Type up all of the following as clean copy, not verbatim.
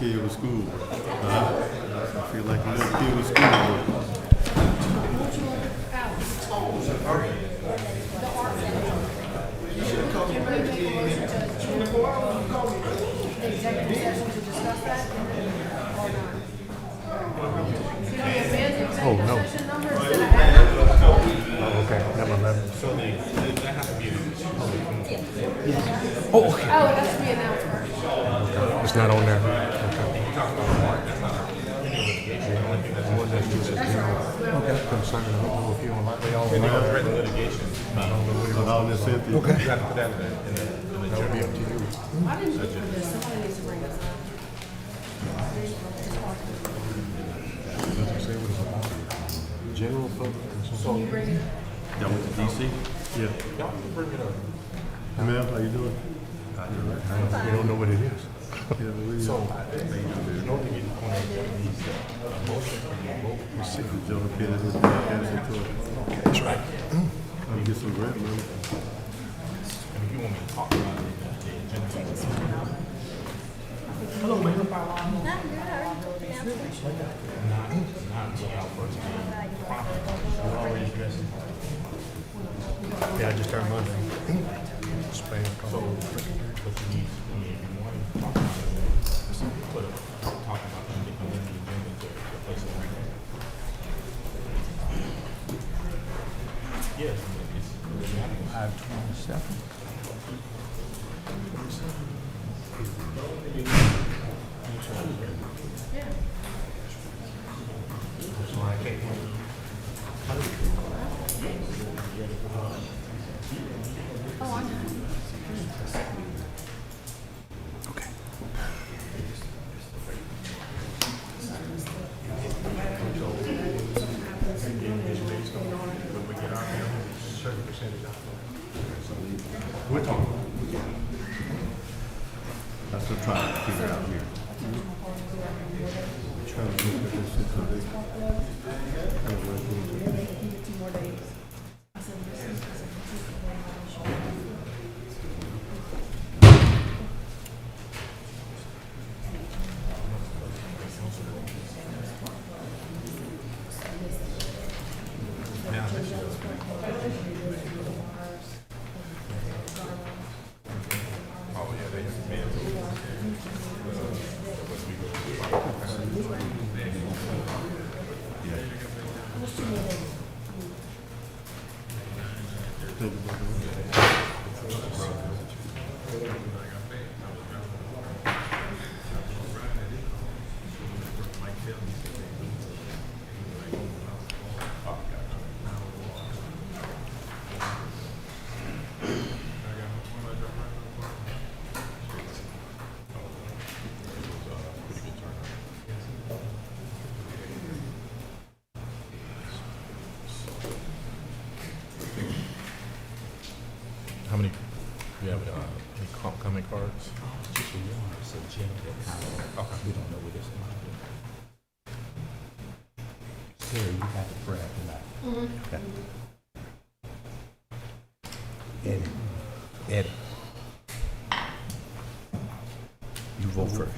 kid with school. I feel like a little kid with school. Executive session to discuss that or not? You know, the man's Oh, no. executive session number instead of adding. Oh, okay. Number 11. So that has to be Oh, okay. Oh, it has to be announced first. It's not on there. Okay. One that's just concerning, I don't know if you don't like, they all written litigation. I don't know what it But all this Cynthia. Okay. You have to put that in the That would be up to you. I didn't look for this. Somebody needs to bring this up. Does it say what it's about? General public. Can you bring it up? Y'all went to DC? Yeah. Y'all can bring it up. Hey, ma'am, how you doing? We don't know what it is. Yeah, we So, normally you want a motion from the vote. Joe Kennedy with the cancer to it. That's right. Let me get some grant money. And if you want me to talk about it, the agenda. Not without first being proper. We're already addressing. Yeah, I just turned mine on. Spam So, call. but you need, I mean, if you want to talk about it, just put it, talk about it, and then the agenda to place it right there. Yes, it's 527. so I can't. Okay. When we get our certain percentage out. We're talking. That's what I'm trying to figure out here. Trying to look at this shit so they kind of work into it. Now, this is. Oh, yeah, they just made Think about it. How many, you have, any comment cards? Just one, it's a general comment. Okay. We don't know what it's about. Sarah, you got the prayer tonight. Eddie, Eddie. You vote first.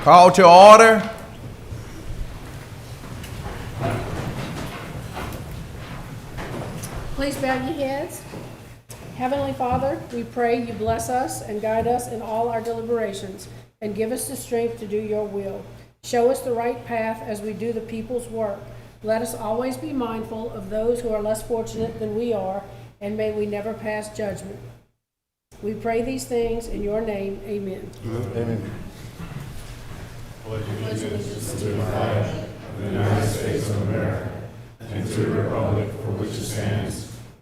Call to order. Please bow your heads. Heavenly Father, we pray you bless us and guide us in all our deliberations and give us the strength to do your will. Show us the right path as we do the people's work. Let us always be mindful of those who are less fortunate than we are, and may we never pass judgment. We pray these things in your name. Amen. Amen.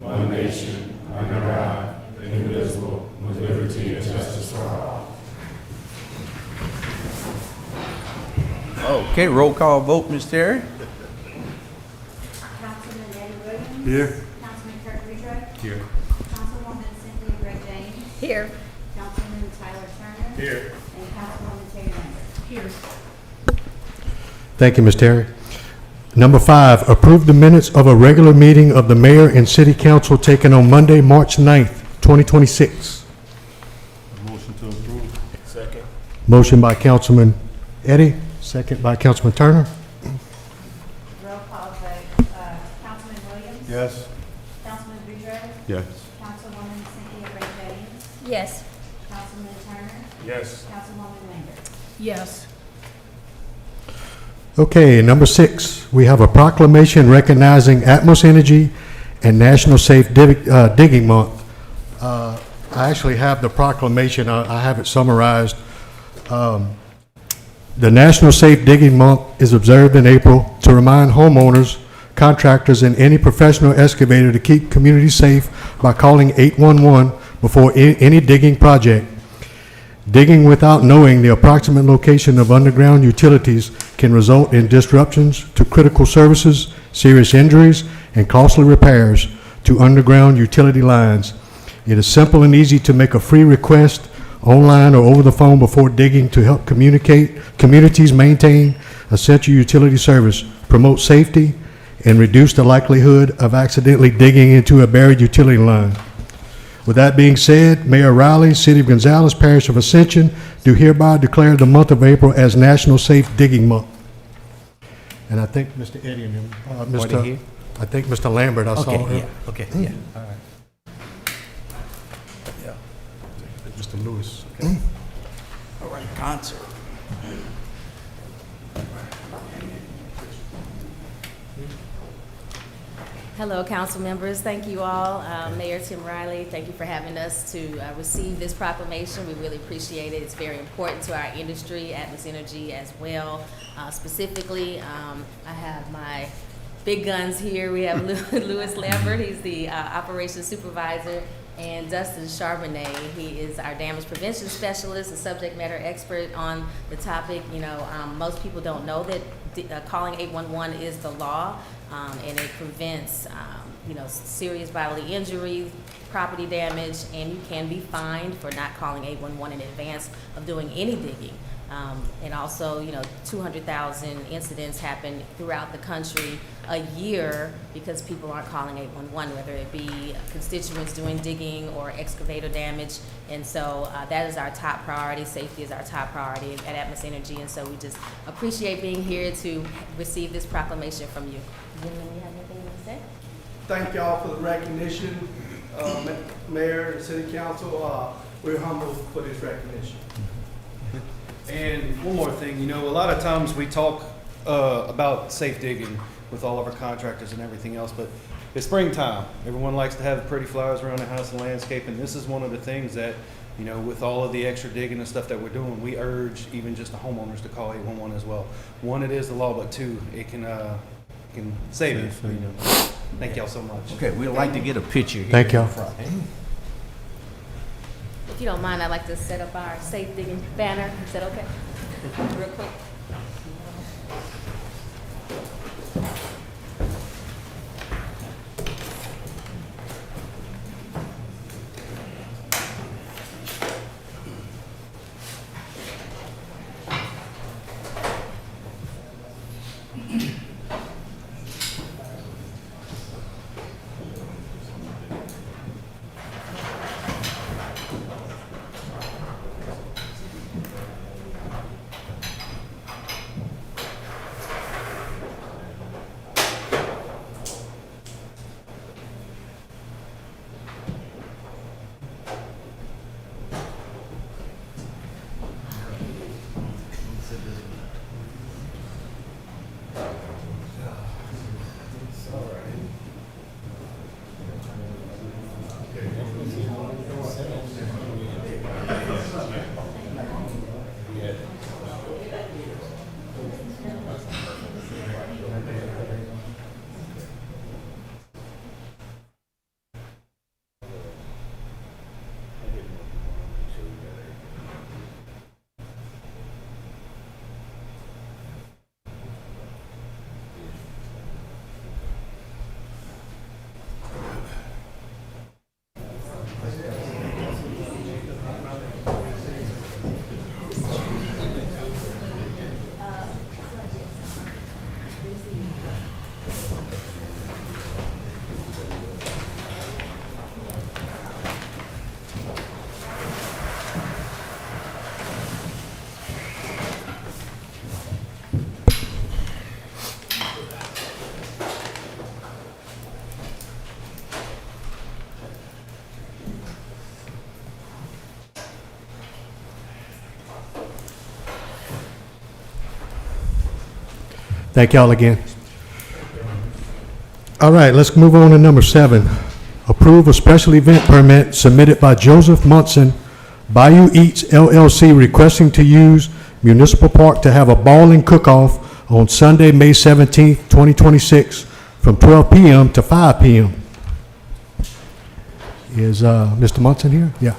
one nation, under God, indivisible, with liberty and justice for all. Okay, roll call vote, Ms. Terry. Councilman Eddie Williams. Here. Councilman Kirk Ridgway. Here. Councilwoman Cynthia Gray James. Here. Councilman Tyler Turner. Here. And Councilwoman Terry Lambert. Here. Thank you, Ms. Terry. Number 5, approve the minutes of a regular meeting of the mayor and city council taken on Monday, March 9th, 2026. Motion to approve. Second. Motion by Councilman Eddie, second by Councilman Turner. Roll call vote, Councilman Williams. Yes. Councilman Ridgway. Yes. Councilwoman Cynthia Gray James. Yes. Councilman Turner. Yes. Councilwoman Lambert. Yes. Okay, number 6, we have a proclamation recognizing Atmos Energy and National Safe Digging Month. I actually have the proclamation, I have it summarized. The National Safe Digging Month is observed in April to remind homeowners, contractors, and any professional excavator to keep communities safe by calling 811 before any digging project. Digging without knowing the approximate location of underground utilities can result in disruptions to critical services, serious injuries, and costly repairs to underground utility lines. It is simple and easy to make a free request online or over the phone before digging to help communities maintain essential utility service, promote safety, and reduce the likelihood of accidentally digging into a buried utility line. With that being said, Mayor Riley, City of Gonzales, Parish of Ascension, do hereby declare the month of April as National Safe Digging Month. And I think Mr. Eddie and him, they here? I think Mr. Lambert, I saw Okay, him. yeah, okay, yeah, all right. Mr. Lewis. All right, concert. Hello, council members. Thank you all. Mayor Tim Riley, thank you for having us to receive this proclamation. We really appreciate it. It's very important to our industry, Atmos Energy as well. Specifically, I have my big guns here. We have Louis Lambert. He's the operations supervisor. And Dustin Charbonnet, he is our damage prevention specialist, a subject matter expert on the topic. You know, most people don't know that calling 811 is the law, and it prevents, you know, serious bodily injury, property damage, and you can be fined for not calling 811 in advance of doing any digging. And also, you know, 200,000 incidents happen throughout the country a year because people aren't calling 811, whether it be constituents doing digging or excavator damage. And so that is our top priority. Safety is our top priority at Atmos Energy. And so we just appreciate being here to receive this proclamation from you. Gentlemen, you have anything to say? Thank y'all for the recognition, Mayor and City Council. We're humbled for this recognition. And one more thing, you know, a lot of times we talk about safe digging with all of our contractors and everything else, but it's springtime. Everyone likes to have pretty flowers around the house and landscape, and this is one of the things that, you know, with all of the extra digging and stuff that we're doing, we urge even just the homeowners to call 811 as well. One, it is the law, but two, it can save it. You know. Thank y'all so much. Okay, we'd like to get a picture here. Thank y'all. If you don't mind, I'd like to set up our safe digging banner. Is that okay? Real quick. Thank y'all again. All right, let's move on to number 7. Approve a special event permit submitted by Joseph Munson, Bayou Eats LLC, requesting to use Municipal Park to have a bowling cook-off on Sunday, May 17th, 2026, from 12 p.m. to 5 p.m. Is Mr. Munson here? Yeah.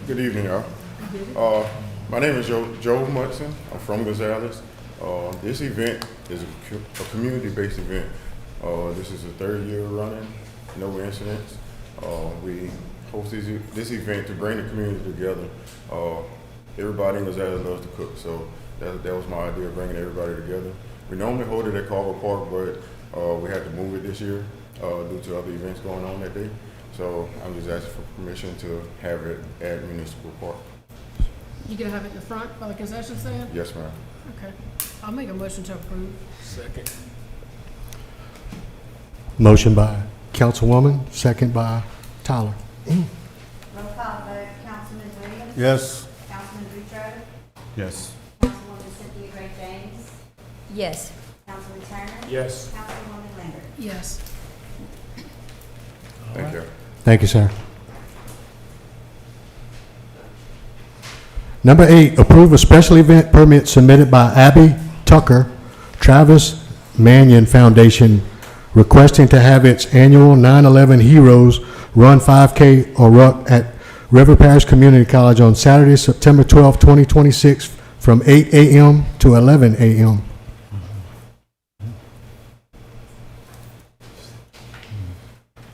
Good evening, y'all. My name is Joe Munson. I'm from Gonzales. This event is a community-based event. This is the 3rd year running, no incidents. We host this event to bring the community together. Everybody in Gonzales loves to cook, so that was my idea of bringing everybody together. We normally hold it at Carver Park, but we had to move it this year due to other events going on that day. So I'm just asking for permission to have it at Municipal Park. You gonna have it in the front by the concession stand? Yes, ma'am. Okay. I'll make a motion to approve. Second. Motion by Councilwoman, second by Tyler. Roll call vote, Councilman Williams? Yes. Councilman Boudreaux? Yes. Councilwoman Cynthia Gray James? Yes. Councilman Turner? Yes. Councilwoman Lambert? Yes. Thank you. Thank you, sir. Number 8, approve a special event permit submitted by Abby Tucker, Travis Mannion Foundation, requesting to have its annual 9/11 Heroes Run 5K or Ruck at River Parish Community College on Saturday, September 12, 2026, from 8 a.m. to 11 a.m.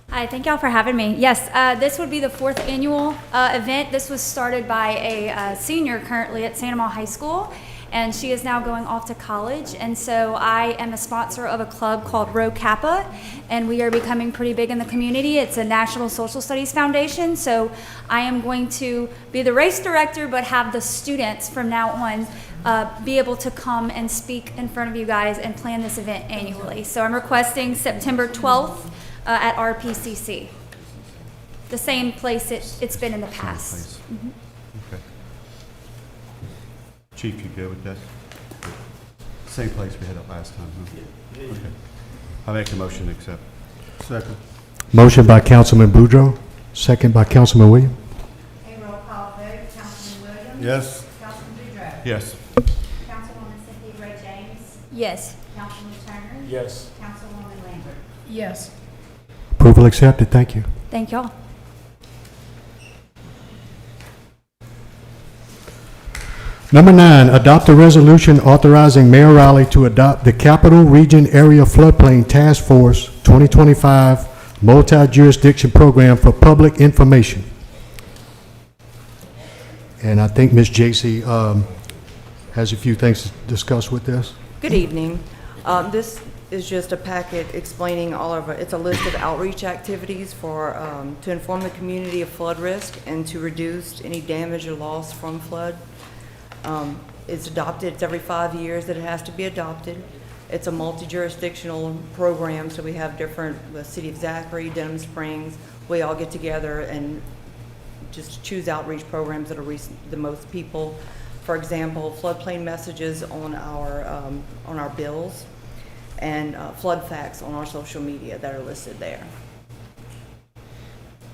Hi, thank y'all for having me. Yes, this would be the 4th annual event. This was started by a senior currently at Santa Maria High School, and she is now going off to college. And so I am a sponsor of a club called Rho Kappa, and we are becoming pretty big in the community. It's a National Social Studies Foundation, so I am going to be the race director, but have the students from now on be able to come and speak in front of you guys and plan this event annually. So I'm requesting September 12th. At RPCC, the same place it's been in the past. Mhm. Okay. Chief, you good with that? Same place we had it last time, huh? Okay. I make a motion to accept. Second. Motion by Councilman Boudreaux, second by Councilman Williams. Okay, roll call vote, Councilman Williams? Yes. Councilman Boudreaux? Yes. Councilwoman Cynthia Gray James? Yes. Councilman Turner? Yes. Councilwoman Lambert? Yes. Approval accepted. Thank you. Thank y'all. Number 9, adopt a resolution authorizing Mayor Riley to adopt the Capital Region Area Floodplain Task Force 2025 Multi-Jurisdiction Program for Public Information. And I think Ms. J.C. has a few things to discuss with this. Good evening. This is just a packet explaining all of it. It's a list of outreach activities for, to inform the community of flood risk and to reduce any damage or loss from flood. It's adopted, it's every 5 years that it has to be adopted. It's a multi-jurisdictional program, so we have different, the City of Zachary, Denham Springs, we all get together and just choose outreach programs that are reaching the most people. For example, floodplain messages on our bills, and flood facts on our social media that are listed there.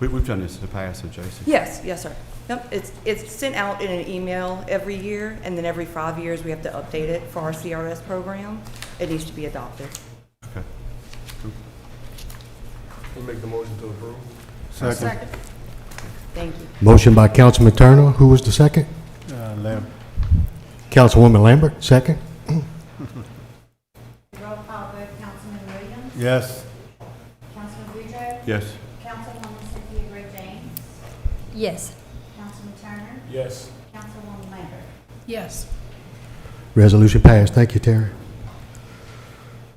We've done this in the past, Jason. Yes, sir. Yep, it's sent out in an email every year, and then every 5 years we have to update it for our CRS program. It needs to be adopted. Okay. We'll make the motion to approve. Second. Thank you. Motion by Councilman Turner. Who was the second? Lamb. Councilwoman Lambert, second. Roll call vote, Councilman Williams? Yes. Councilman Boudreaux? Yes. Councilwoman Cynthia Gray James? Yes. Councilman Turner? Yes. Councilwoman Lambert? Yes. Resolution passed. Thank you, Terry.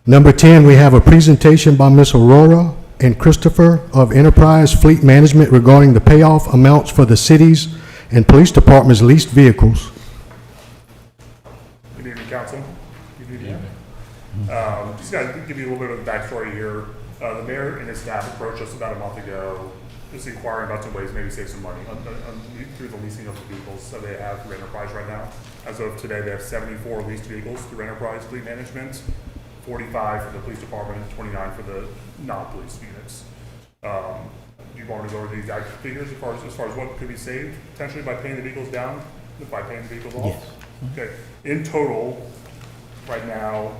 Number 10, we have a presentation by Ms. Aurora and Christopher of Enterprise Fleet Management regarding the payoff amounts for the cities and police departments' leased vehicles. Good evening, Council. Good evening. Just got to give you a little bit of the backstory here. The mayor and his staff approached us about a month ago, just inquiring about some ways maybe save some money through the leasing of the vehicles that they have through Enterprise right now. As of today, they have 74 leased vehicles through Enterprise Fleet Management, 45 for the police department, 29 for the non-police units. Do you want to go over the exact figures as far as what could be saved potentially by paying the vehicles down, by paying the vehicles off? Yes. Okay. In total, right now,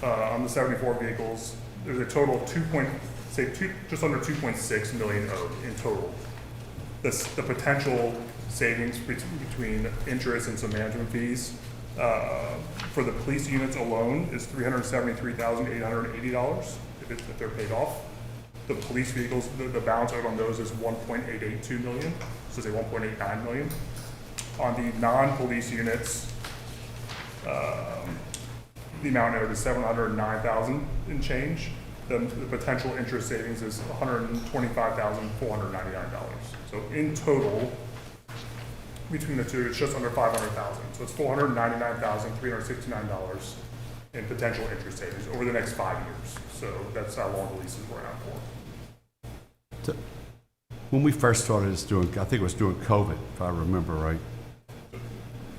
on the 74 vehicles, there's a total of just under 2.6 million owed in total. The potential savings between interest and some management fees for the police units alone is $373,880 if they're paid off. The police vehicles, the balance owed on those is 1.882 million, so say 1.89 million. On the non-police units, the amount owed is 709,000 and change. The potential interest savings is $125,499. So in total, between the two, it's just under $500,000. So it's $499,369 in potential interest savings over the next 5 years. So that's how long the leases were out for. So, when we first started this I think it was during COVID, if I remember right.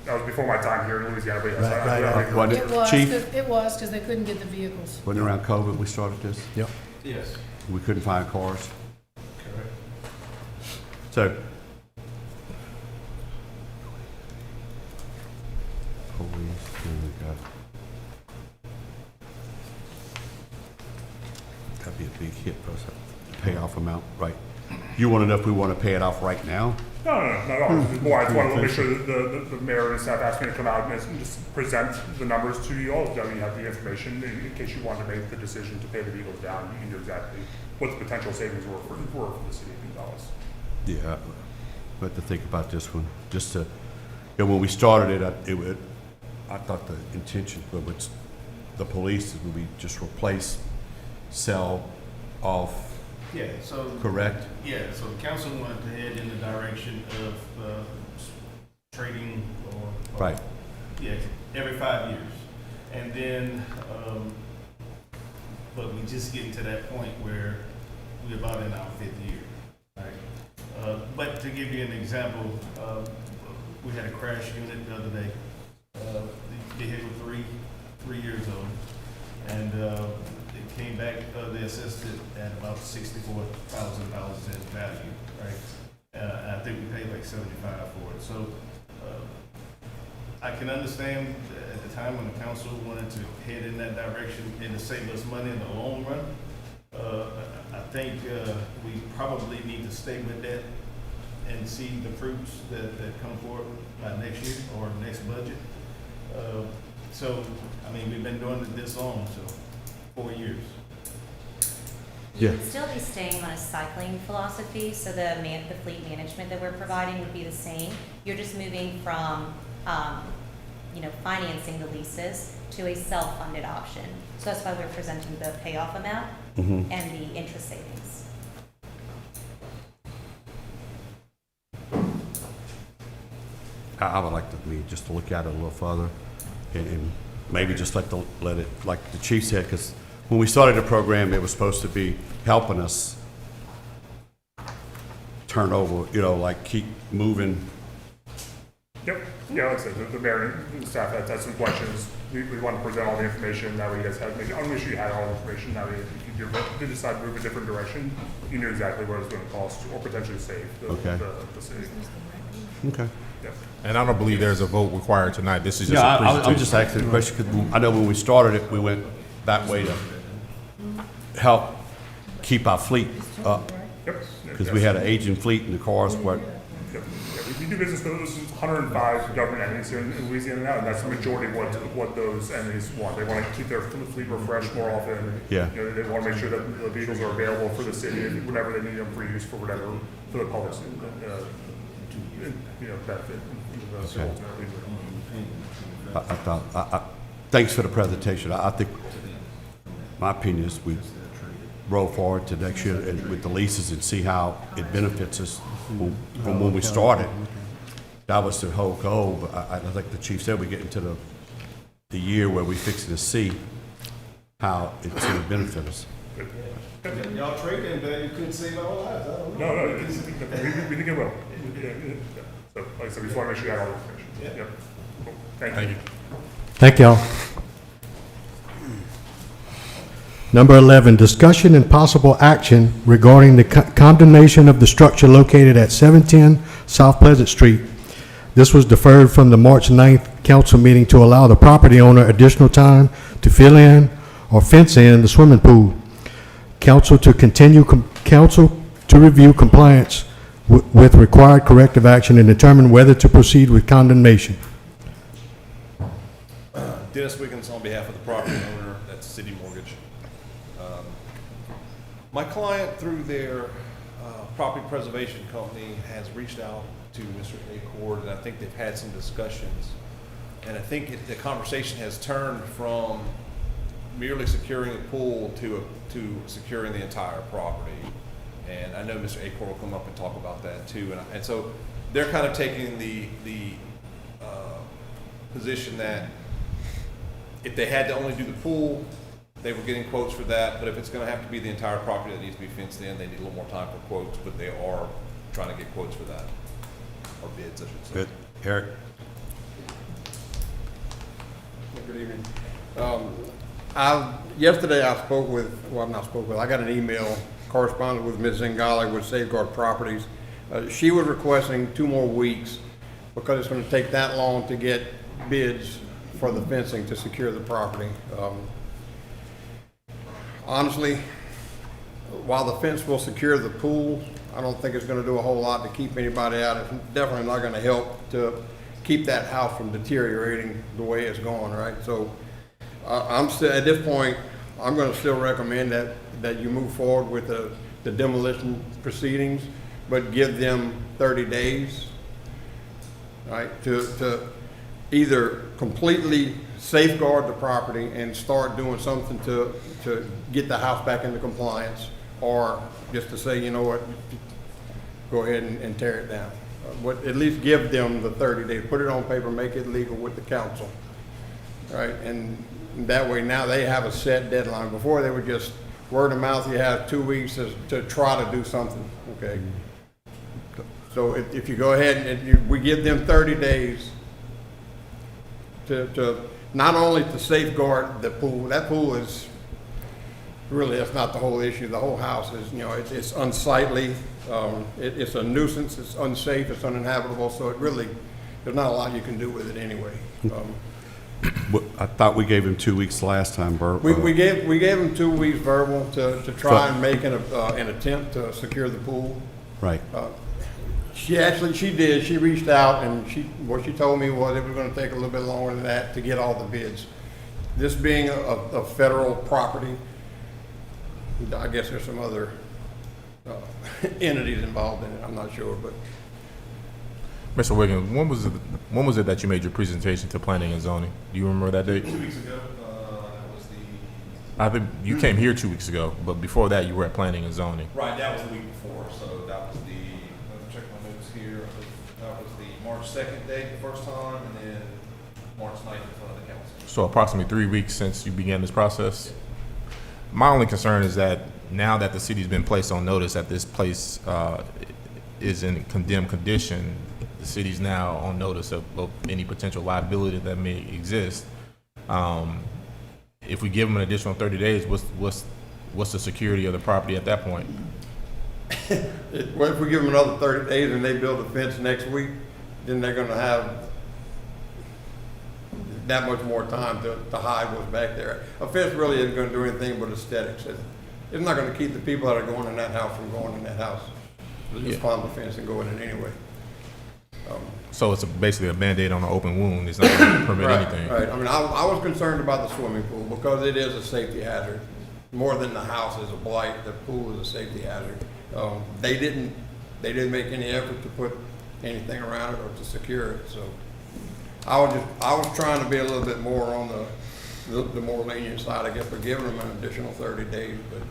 That was before my time here in Louisiana, but yes, Chief? It was, because they couldn't get the vehicles. Wasn't it around COVID we started this? Yep. Yes. We couldn't find cars. Correct. So, police, that'd be a big hit for us, the payoff amount, right? You want to know if we want to pay it off right now? No, not at all. It's more, I just wanted to make sure that the mayor and staff asked me to come out and just present the numbers to you all, so that you have the information in case you want to make the decision to pay the vehicles down. You can do exactly what the potential savings were for the city of Gonzales. Yeah, but to think about this one, just to, when we started it, I thought the intention was the police would be just replace, sell off. Yeah, so. Correct? Yeah, so the council wanted to head in the direction of trading or. Right. Yeah, every 5 years. And then, but we just getting to that point where we're about in our 5th year, right? But to give you an example, we had a crash unit the other day. The vehicle 3 years old, and it came back. They assessed it at about $64,000 in value, right? I think we paid like $75 for it. So I can understand at the time when the council wanted to head in that direction and to save us money in the long run. I think we probably need to stay with that and see the fruits that come forward by next year or next budget. So, I mean, we've been doing it this long, so 4 years. Yeah. You would still be staying on a cycling philosophy, so the fleet management that we're providing would be the same. You're just moving from, financing the leases to a self-funded option. So that's why we're presenting the payoff amount and the interest savings. I would like just to look at it a little further and maybe just let it, like the chief said, because when we started the program, it was supposed to be helping us turn over, keep moving. Yep. Yeah, like I said, the mayor and staff had some questions. We want to present all the information. That way you guys had, I'm sure you had all the information. That way if you did decide to move a different direction, you knew exactly what it was going to cost or potentially save the city. Okay. Yep. And I don't believe there's a vote required tonight. This is just a Yeah, presentation. I'm just asking the question because I know when we started it, we went that way to help keep our fleet up. Yep. Because we had an aging fleet and the cars were. Yep. Yeah, we do business with 105 government entities here in Louisiana now, and that's the majority of what those entities want. They want to keep their fleet refreshed more often. Yeah. They want to make sure that the vehicles are available for the city whenever they need them for use for whatever, for the public's benefit. Thanks for the presentation. I think my opinion is we roll forward to next year and with the leases and see how it benefits us from when we started. That was the whole goal, but I think the chief said we get into the year where we fixing to see how it's going to benefit us. Good. Y'all trading, but you couldn't save our lives, I don't know. No, no, we think it will. So, like I said, we just want to make sure you have all the information. Yeah. Yep. Cool. Thank you. Thank y'all. Number 11, discussion and possible action regarding the condemnation of the structure located at 710 South Pleasant Street. This was deferred from the March 9th council meeting to allow the property owner additional time to fill in or fence in the swimming pool. Council to review compliance with required corrective action and determine whether to proceed with condemnation. Dennis Wiggins on behalf of the property owner, that's City Mortgage. My client, through their property preservation company, has reached out to Mr. Acord, and I think they've had some discussions. And I think the conversation has turned from merely securing the pool to securing the entire property. And I know Mr. Acord will come up and talk about that too. And so they're kind of taking the position that if they had to only do the pool, they were getting quotes for that, but if it's gonna have to be the entire property that needs to be fenced in, they need a little more time for quotes, but they are trying to get quotes for that, or bids, I should say. Good. Eric? Good evening. Yesterday I I got an email correspondence with Ms. Zingali with Safeguard Properties. She was requesting 2 more weeks because it's gonna take that long to get bids for the fencing to secure the property. Honestly, while the fence will secure the pool, I don't think it's gonna do a whole lot to keep anybody out. It's definitely not gonna help to keep that house from deteriorating the way it's going, right? So I'm still, at this point, I'm gonna still recommend that you move forward with the demolition proceedings, but give them 30 days, right, to either completely safeguard the property and start doing something to get the house back into compliance, or just to say, you know what, go ahead and tear it down. But at least give them the 30 days, put it on paper, make it legal with the council, right? And that way now they have a set deadline. Before they were just word of mouth, you have 2 weeks to try to do something, okay? So if you go ahead and we give them 30 days to not only to safeguard the pool, that pool is really, that's not the whole issue. The whole house is, you know, it's unsightly, it's a nuisance, it's unsafe, it's uninhabitable, so it really, there's not a lot you can do with it anyway. I thought we gave him 2 weeks last time, Bert. We gave him 2 weeks verbal to try and make an attempt to secure the pool. Right. She did. She reached out, and what she told me was it was going to take a little bit longer than that to get all the bids. This being a federal property, I guess there's some other entities involved in it. I'm not sure, but. Mr. Wiggins, when was it that you made your presentation to planning and zoning? Do you remember that date? 2 weeks ago, that was the... I think you came here 2 weeks ago, but before that you were at planning and zoning. Right, that was the week before, so that was the, let me check my notes here, that was the March 2nd date the first time, and then March 9th in front of the council. So approximately 3 weeks since you began this process? My only concern is that now that the city's been placed on notice that this place is in condemned condition, the city's now on notice of any potential liability that may exist. If we give them an additional 30 days, what's the security of the property at that point? Well, if we give them another 30 days and they build a fence next week, then they're going to have that much more time to hide what's back there. A fence really isn't going to do anything but aesthetics. It's not going to keep the people that are going in that house from going in that house. They'll just climb the fence and go in it anyway. So it's basically a Band-Aid on an open wound. It's not going to permit anything. Right. I mean, I was concerned about the swimming pool because it is a safety hazard. More than the house is a blight, the pool is a safety hazard. They didn't make any effort to put anything around it or to secure it. So I was trying to be a little bit more on the more lenient side, I guess, for giving them an additional 30 days. But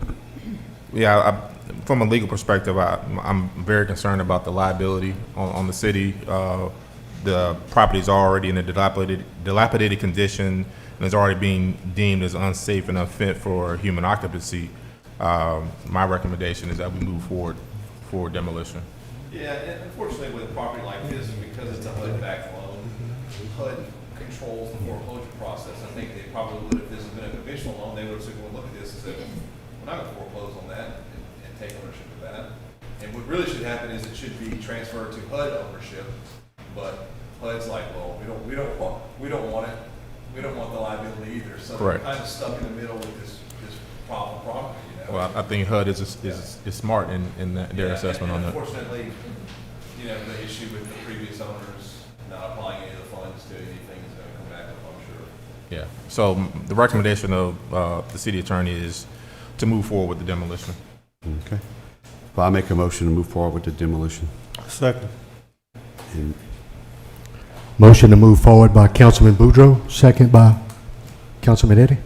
yeah, from a legal perspective, I'm very concerned about the liability on the city. The property is already in a dilapidated condition and is already being deemed as unsafe and unfit for human occupancy. my recommendation is that we move forward for demolition. Yeah, and unfortunately with a property like this, because it's a HUD-backed loan, HUD controls the foreclosure process. I think they probably would, if this had been a conventional loan, they would have said, well, look at this and said, we're not gonna foreclose on that and take ownership of that. And what really should happen is it should be transferred to HUD ownership, but HUD's like, well, we don't want it. We don't want the liability either. So we're Correct. kind of stuck in the middle with this problem property, you know? Well, I think HUD is smart in their assessment on that. Unfortunately, you know, the issue with the previous owners not applying any of the funds to anything is gonna come back up, I'm sure. Yeah, so the recommendation of the city attorney is to move forward with the demolition. Okay. Well, I make a motion to move forward with the demolition. Second. And Motion to move forward by Councilman Boudreaux, second by Councilman Eddy.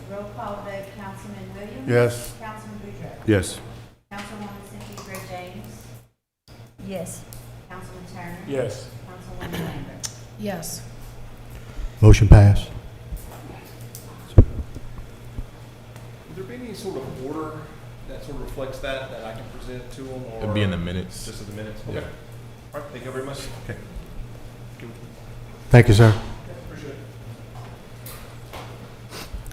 Roll call vote, Councilman Williams? Yes. Councilman Boudreaux? yes. Councilwoman Cynthia Gray James? Yes. Councilman Turner? Yes. Councilwoman Lambert? Yes. Motion passed. Would there be any sort of order that sort of reflects that I can present to them, or? It'll be in the minutes. Just in the minutes? Yeah. Okay. All right, thank you very much. Okay. Thank you, sir. Appreciate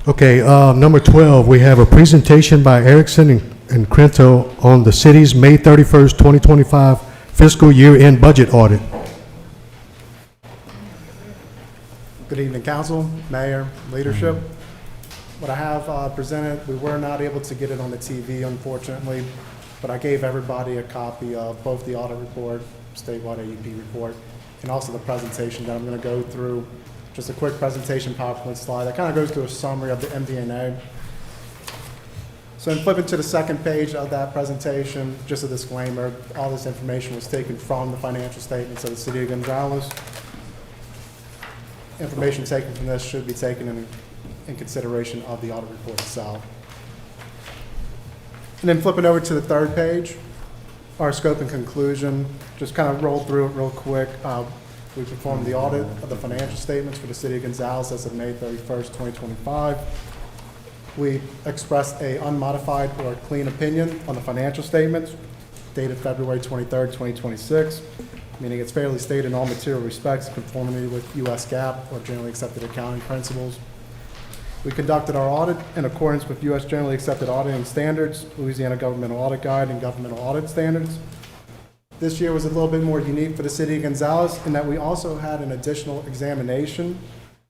it. Okay, number 12, we have a presentation by Erickson and Crento on the city's May 31st, 2025 fiscal year-end budget audit. Good evening, council, mayor, leadership. What I have presented, we were not able to get it on the TV, unfortunately, but I gave everybody a copy of both the audit report, statewide AUP report, and also the presentation that I'm going to go through. Just a quick presentation PowerPoint slide that kind of goes through a summary of the MD&A. So in flipping to the second page of that presentation, just a disclaimer, all this information was taken from the financial statements of the city of Gonzales. Information taken from this should be taken in consideration of the audit report itself. And then flipping over to the third page, our scope and conclusion, just kind of roll through it real quick. We performed the audit of the financial statements for the city of Gonzales as of May 31st, 2025. We expressed a unmodified or clean opinion on the financial statements dated February 23rd, 2026, meaning it's fairly stated in all material respects in conformity with U.S. GAAP or generally accepted accounting principles. We conducted our audit in accordance with U.S. generally accepted auditing standards, Louisiana Governmental Audit Guide, and governmental audit standards. This year was a little bit more unique for the city of Gonzales in that we also had an additional examination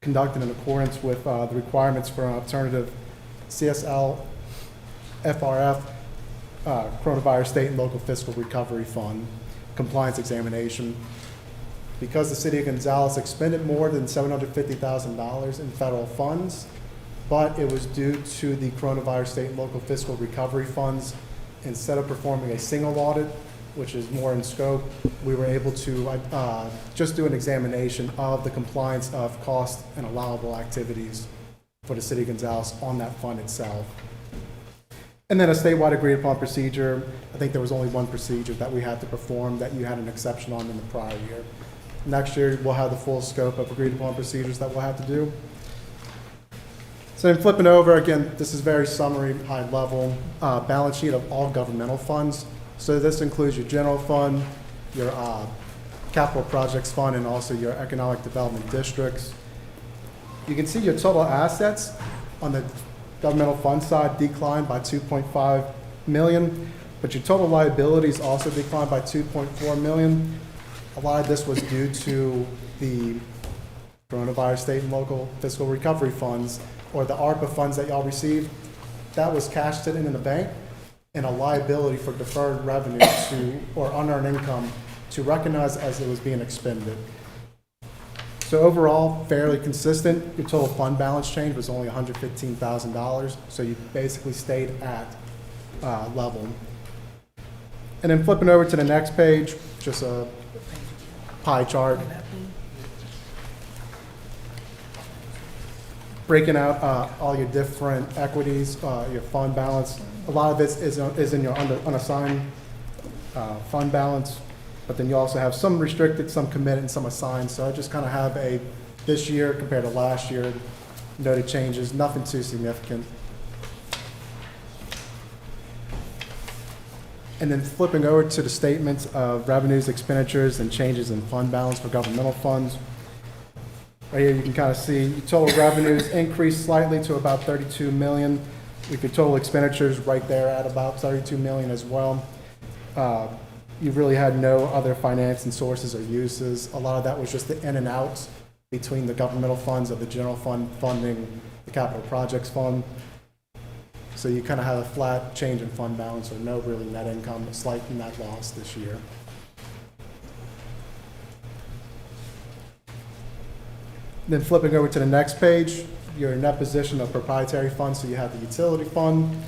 conducted in accordance with the requirements for an alternative CSL FRF Coronavirus State and Local Fiscal Recovery Fund compliance examination. Because the city of Gonzales expended more than $750,000 in federal funds, but it was due to the Coronavirus State and Local Fiscal Recovery Funds, instead of performing a single audit, which is more in scope, we were able to just do an examination of the compliance of cost and allowable activities for the city of Gonzales on that fund itself. And then a statewide agreed upon procedure. I think there was only one procedure that we had to perform that you had an exception on in the prior year. Next year, we'll have the full scope of agreed upon procedures that we'll have to do. So in flipping over, again, this is very summary, high level, balance sheet of all governmental funds. So this includes your general fund, your capital projects fund, and also your economic development districts. You can see your total assets on the governmental fund side declined by 2.5 million, but your total liabilities also declined by 2.4 million. A lot of this was due to the Coronavirus State and Local Fiscal Recovery Funds, or the ARPA funds that y'all received. That was cash sitting in the bank and a liability for deferred revenue or unearned income to recognize as it was being expended. So overall, fairly consistent. Your total fund balance change was only $115,000, so you basically stayed at level. And then flipping over to the next page, just a pie chart. Breaking out all your different equities, your fund balance. A lot of it is in your unassigned fund balance, but then you also have some restricted, some committed, and some assigned. So I just kind of have this year compared to last year, noted changes, nothing too significant. And then flipping over to the statements of revenues, expenditures, and changes in fund balance for governmental funds. Right here, you can kind of see total revenues increased slightly to about 32 million. With your total expenditures right there at about 32 million as well. You really had no other financing sources or uses. A lot of that was just the in and outs between the governmental funds of the general fund funding the capital projects fund. So you kind of have a flat change in fund balance or no really net income, a slight net loss this year. Then flipping over to the next page, your net position of proprietary funds, so you have the utility fund.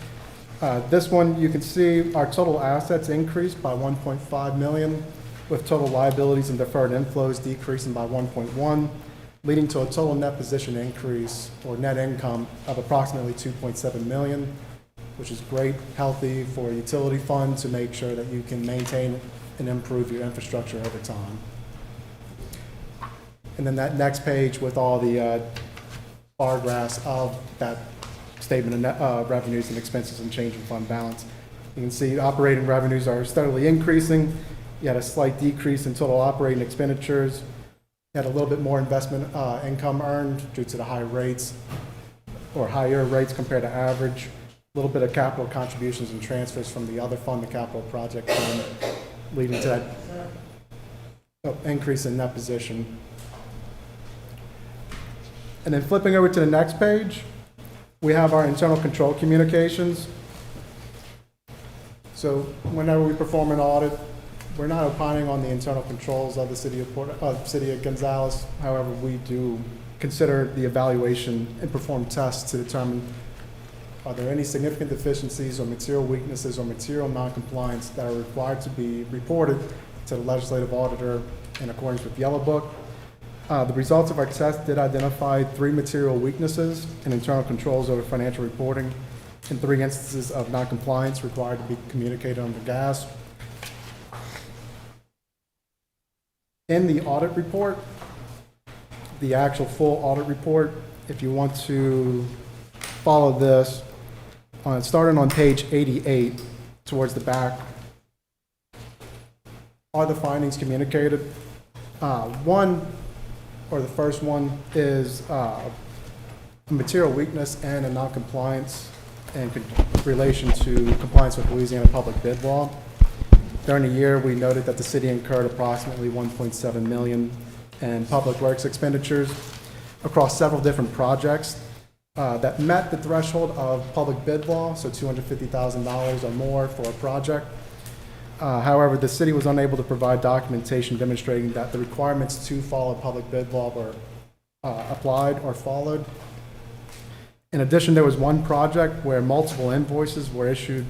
This one, you can see our total assets increased by 1.5 million, with total liabilities and deferred inflows decreasing by 1.1, leading to a total net position increase or net income of approximately 2.7 million, which is great, healthy for a utility fund to make sure that you can maintain and improve your infrastructure over time. And then that next page with all the bar graphs of that statement of net, revenues and expenses and change in fund balance. You can see operating revenues are steadily increasing. You had a slight decrease in total operating expenditures. You had a little bit more investment income earned due to the high rates or higher rates compared to average. A little bit of capital contributions and transfers from the other fund, the capital project fund, leading to that increase in net position. And then flipping over to the next page, we have our internal control communications. So whenever we perform an audit, we're not opining on the internal controls of the city of Gonzales. However, we do consider the evaluation and perform tests to determine are there any significant deficiencies or material weaknesses or material noncompliance that are required to be reported to the legislative auditor in accordance with Yellow Book. The results of our test did identify 3 material weaknesses in internal controls over financial reporting and 3 instances of noncompliance required to be communicated under GAS. In the audit report, the actual full audit report, if you want to follow this, starting on page 88 towards the back, are the findings communicated. The first one is a material weakness and a noncompliance in relation to compliance with Louisiana public bid law. During the year, we noted that the city incurred approximately 1.7 million in public works expenditures across several different projects that met the threshold of public bid law, so $250,000 or more for a project. However, the city was unable to provide documentation demonstrating that the requirements to follow public bid law were applied or followed. In addition, there was one project where multiple invoices were issued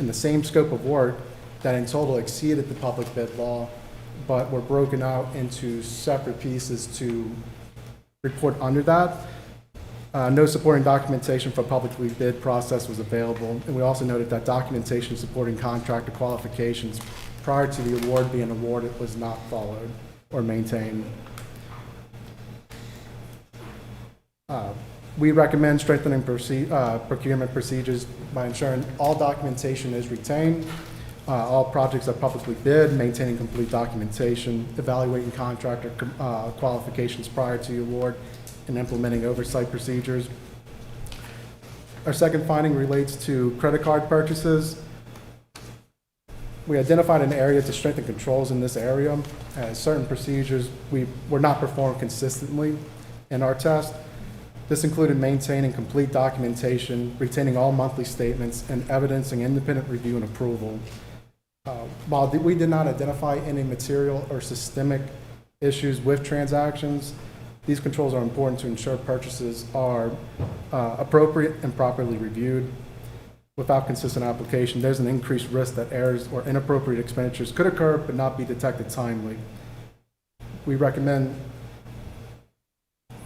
in the same scope of work that in total exceeded the public bid law, but were broken out into separate pieces to report under that. No supporting documentation for publicly bid process was available, and we also noted that documentation supporting contractor qualifications prior to the award being awarded was not followed or maintained. We recommend strengthening procurement procedures by ensuring all documentation is retained, all projects are publicly bid, maintaining complete documentation, evaluating contractor qualifications prior to the award, and implementing oversight procedures. Our second finding relates to credit card purchases. We identified an area to strengthen controls in this area, as certain procedures were not performed consistently in our test. This included maintaining complete documentation, retaining all monthly statements, and evidencing independent review and approval. While we did not identify any material or systemic issues with transactions, these controls are important to ensure purchases are appropriate and properly reviewed. Without consistent application, there's an increased risk that errors or inappropriate expenditures could occur but not be detected timely. We recommend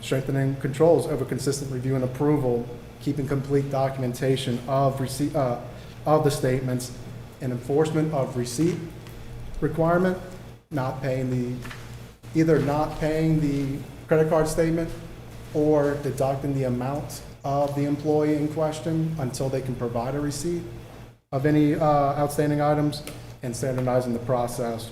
strengthening controls over consistent review and approval, keeping complete documentation of receipt of the statements, and enforcement of receipt requirement, either not paying the credit card statement or deducting the amount of the employee in question until they can provide a receipt of any outstanding items and standardizing the process.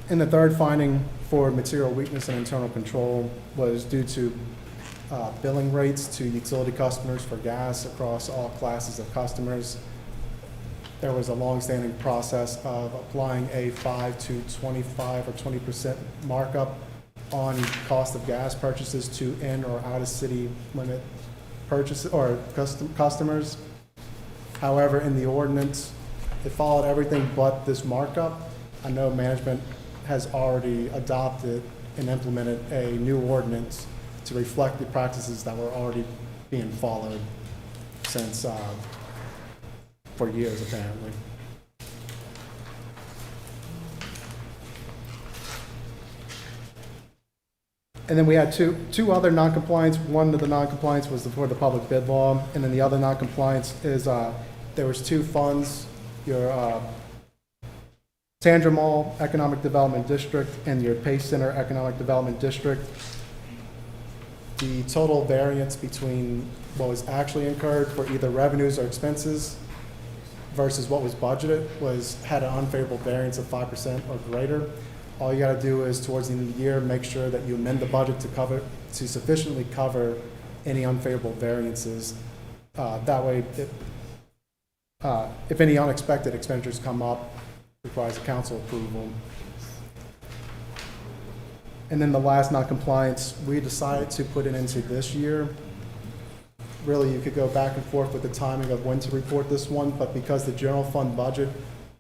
And the third finding for material weakness and internal control was due to billing rates to utility customers for gas across all classes of customers. There was a long-standing process of applying a 5 to 25 or 20% markup on cost of gas purchases to in or out of city limit purchases or customers. However, in the ordinance, it followed everything but this markup. I know management has already adopted and implemented a new ordinance to reflect the practices that were already being followed since, for years apparently. And then we had two other noncompliance. One of the noncompliance was for the public bid law, and then the other noncompliance is there was two funds, your Tandra Mall Economic Development District and your Pace Center Economic Development District. The total variance between what was actually incurred for either revenues or expenses versus what was budgeted had an unfavorable variance of 5% or greater. All you gotta do is towards the end of the year, make sure that you amend the budget to sufficiently cover any unfavorable variances. That way, if any unexpected expenditures come up, requires council approval. And then the last non-compliance, we decided to put it into this year. Really, you could go back and forth with the timing of when to report this one, but because the general fund budget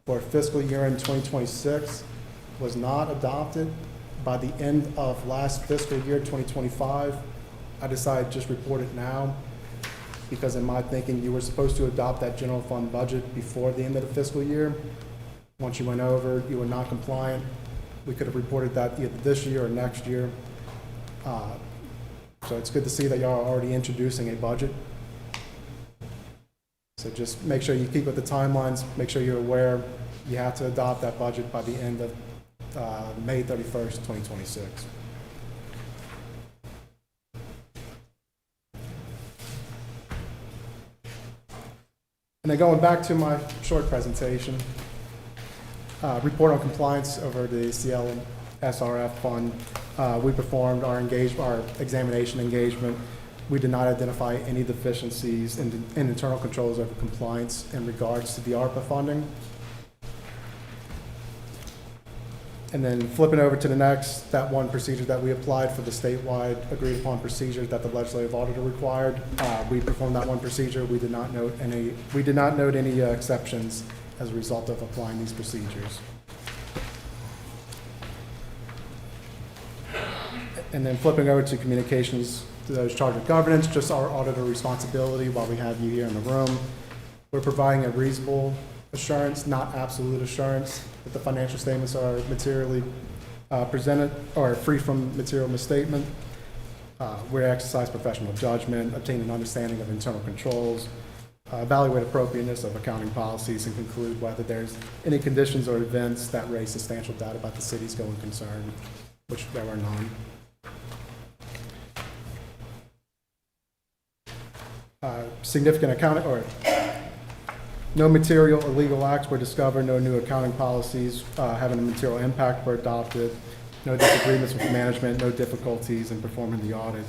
for fiscal year in 2026 was not adopted by the end of last fiscal year, 2025, I decided to just report it now, because in my thinking, you were supposed to adopt that general fund budget before the end of the fiscal year. Once you went over, you were not compliant. We could have reported that either this year or next year. So it's good to see that y'all are already introducing a budget. So just make sure you keep with the timelines, make sure you're aware you have to adopt that budget by the end of May 31st, 2026. And then going back to my short presentation, report on compliance over the CLSRF fund. We performed our examination engagement. We did not identify any deficiencies in internal controls over compliance in regards to the ARPA funding. And then flipping over to the next, that one procedure that we applied for the statewide agreed upon procedure that the legislative auditor required. We performed that one procedure. We did not note any exceptions as a result of applying these procedures. And then flipping over to communications to those charged with governance, just our auditor responsibility while we have you here in the room. We're providing a reasonable assurance, not absolute assurance, that the financial statements are materially presented or free from material misstatement. We exercise professional judgment, obtain an understanding of internal controls, evaluate appropriateness of accounting policies, and conclude whether there's any conditions or events that raise substantial doubt about the city's going concern, which there were none. Significant accounting or no material or legal acts were discovered, no new accounting policies having a material impact were adopted, no disagreements with management, no difficulties in performing the audit,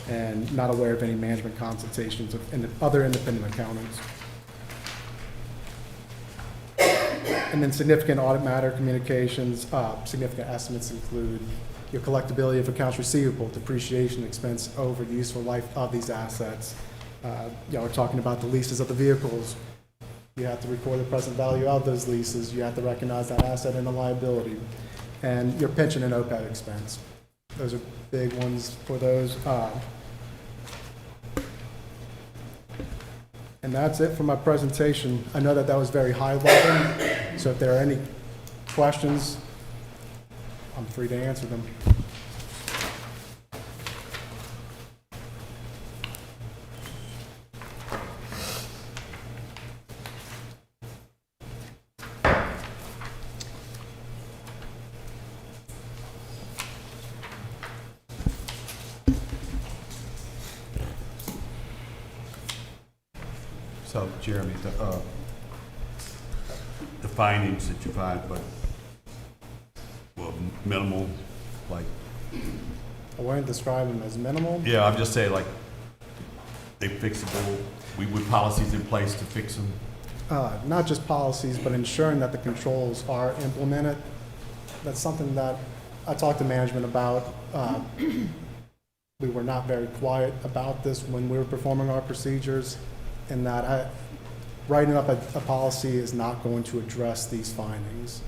and not aware of any management consultations of other independent accountants. And then significant audit matter communications, significant estimates include your collectability of accounts receivable, depreciation expense over the useful life of these assets. Y'all are talking about the leases of the vehicles. You have to record the present value of those leases. You have to recognize that asset and the liability. And your pension and OPEB expense. Those are big ones for those. And that's it for my presentation. I know that was very high level, so if there are any questions, I'm free to answer them. So Jeremy, the findings that you find, but, well, minimal, like, I wouldn't describe them as minimal. yeah, I'm just saying, like, they fixable, we put policies in place to fix them. Not just policies, but ensuring that the controls are implemented. That's something that I talked to management about. We were not very quiet about this when we were performing our procedures, and that writing up a policy is not going to address these findings.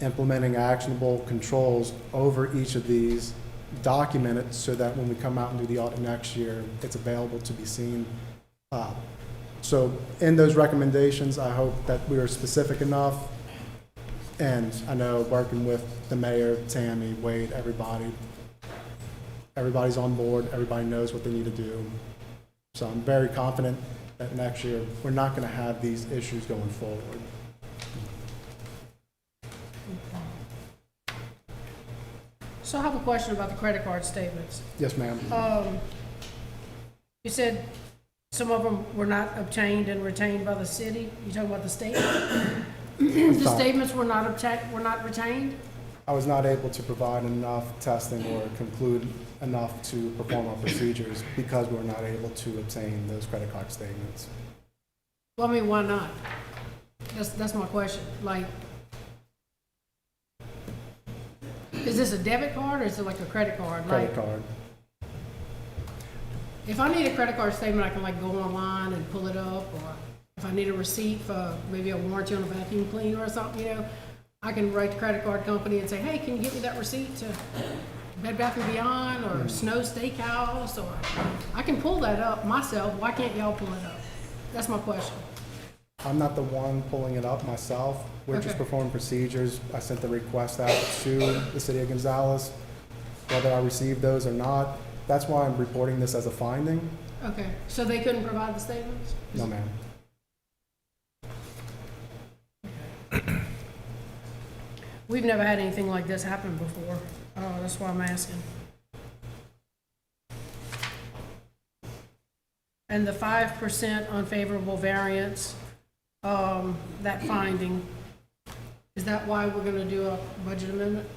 Implementing actionable controls over each of these, document it so that when we come out and do the audit next year, it's available to be seen. So in those recommendations, I hope that we are specific enough. And I know working with the mayor, Tammy, Wade, everybody's on board, everybody knows what they need to do. So I'm very confident that next year, we're not going to have these issues going forward. So I have a question about the credit card statements. Yes, ma'am. You said some of them were not obtained and retained by the city. You talking about the statement? The statements were not retained? I was not able to provide enough testing or conclude enough to perform our procedures because we were not able to obtain those credit card statements. Well, I mean, why not? That's my question. Like, is this a debit card or is it like a credit card? Credit card. If I need a credit card statement, I can like go online and pull it up, or if I need a receipt for maybe a warranty on a vacuum cleaner or something, you know, I can write the credit card company and say, hey, can you get me that receipt to Bed Bath & Beyond or Snow Steakhouse, or I can pull that up myself. Why can't y'all pull it up? That's my question. I'm not the one pulling it up myself. We're just performing procedures. I sent the request out to the city of Gonzales, whether I received those or not. That's why I'm reporting this as a finding. Okay, so they couldn't provide the statements? No, ma'am. We've never had anything like this happen before. That's why I'm asking. And the 5% unfavorable variance, that finding, is that why we're gonna do a budget amendment?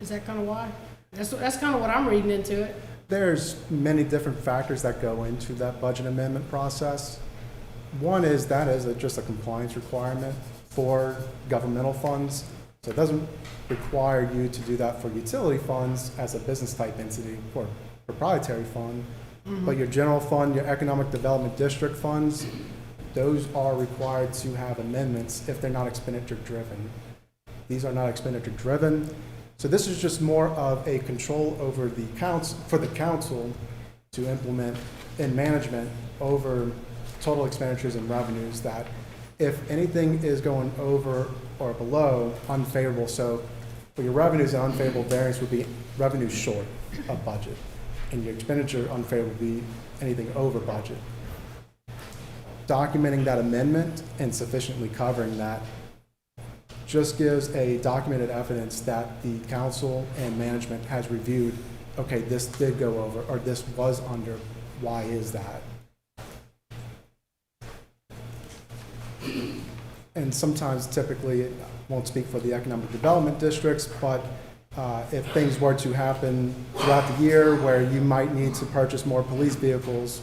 Is that kind of why? That's kind of what I'm reading into it. There's many different factors that go into that budget amendment process. One is that is just a compliance requirement for governmental funds. So it doesn't require you to do that for utility funds as a business type entity or proprietary fund. But your general fund, your economic development district funds, those are required to have amendments if they're not expenditure driven. These are not expenditure driven. So this is just more of a control over the council, for the council to implement in management over total expenditures and revenues, that if anything is going over or below unfavorable, so for your revenues, an unfavorable variance would be revenues short of budget, and your expenditure unfavorable would be anything over budget. Documenting that amendment and sufficiently covering that just gives a documented evidence that the council and management has reviewed, okay, this did go over, or this was under, why is that? And sometimes, typically, it won't speak for the economic development districts, but if things were to happen throughout the year where you might need to purchase more police vehicles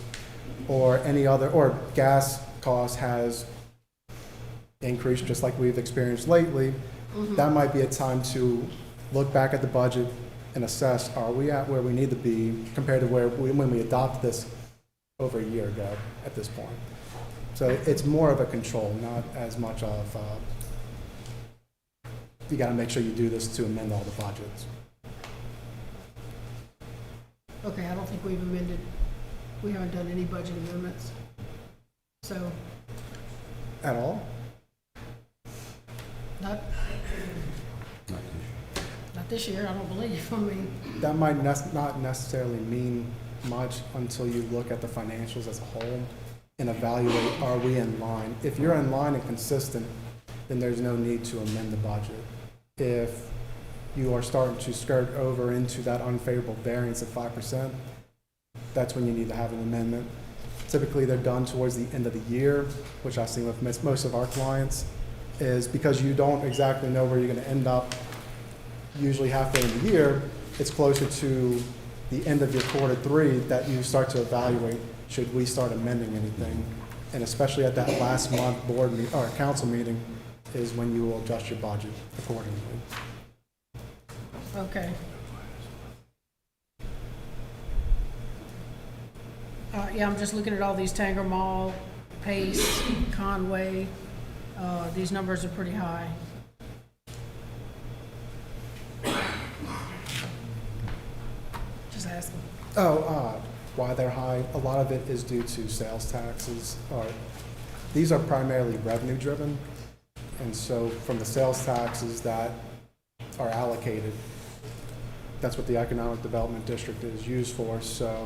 or any other, or gas cost has increased just like we've experienced lately, that might be a time to look back at the budget and assess, are we at where we need to be compared to where when we adopted this over a year ago at this point. So it's more of a control, not as much of, you gotta make sure you do this to amend all the budgets. Okay, I don't think we've amended, we haven't done any budget amendments. So, At all? not this year, I don't believe. I mean, That might not necessarily mean much until you look at the financials as a whole and evaluate, are we in line? If you're in line and consistent, then there's no need to amend the budget. If you are starting to skirt over into that unfavorable variance of 5%, that's when you need to have an amendment. Typically, they're done towards the end of the year, which I've seen with most of our clients, is because you don't exactly know where you're gonna end up usually halfway in the year, it's closer to the end of your quarter three that you start to evaluate, should we start amending anything? And especially at that last month or council meeting is when you will adjust your budget accordingly. Okay. Yeah, I'm just looking at all these Tanger Mall, Pace, Conway. These numbers are pretty high. Just asking. Why they're high, a lot of it is due to sales taxes. These are primarily revenue driven. And so from the sales taxes that are allocated, that's what the Economic Development District is used for. So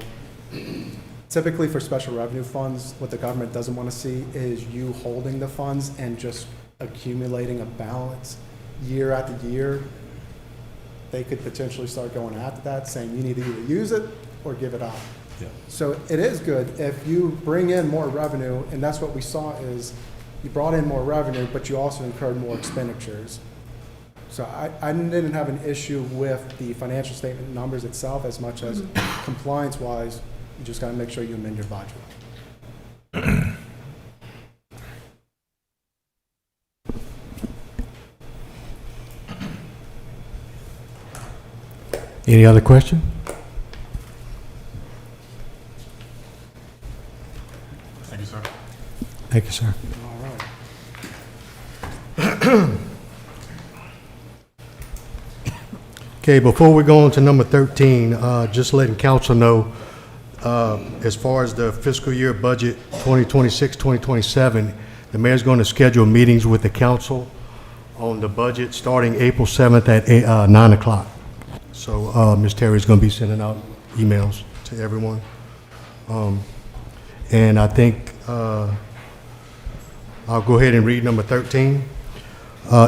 typically for special revenue funds, what the government doesn't want to see is you holding the funds and just accumulating a balance year after year. They could potentially start going after that, saying you need to either use it or give it out. Yeah. So it is good if you bring in more revenue, and that's what we saw is you brought in more revenue, but you also incurred more expenditures. So I didn't have an issue with the financial statement numbers itself as much as compliance-wise, you just gotta make sure you amend your budget. Any other question? Thank you, sir. Thank you, sir. All right. Okay, before we go on to number 13, just letting council know, as far as the fiscal year budget 2026, 2027, the mayor's going to schedule meetings with the council on the budget starting April 7th at 9 o'clock. So Ms. Terry's going to be sending out emails to everyone. And I think I'll go ahead and read number 13.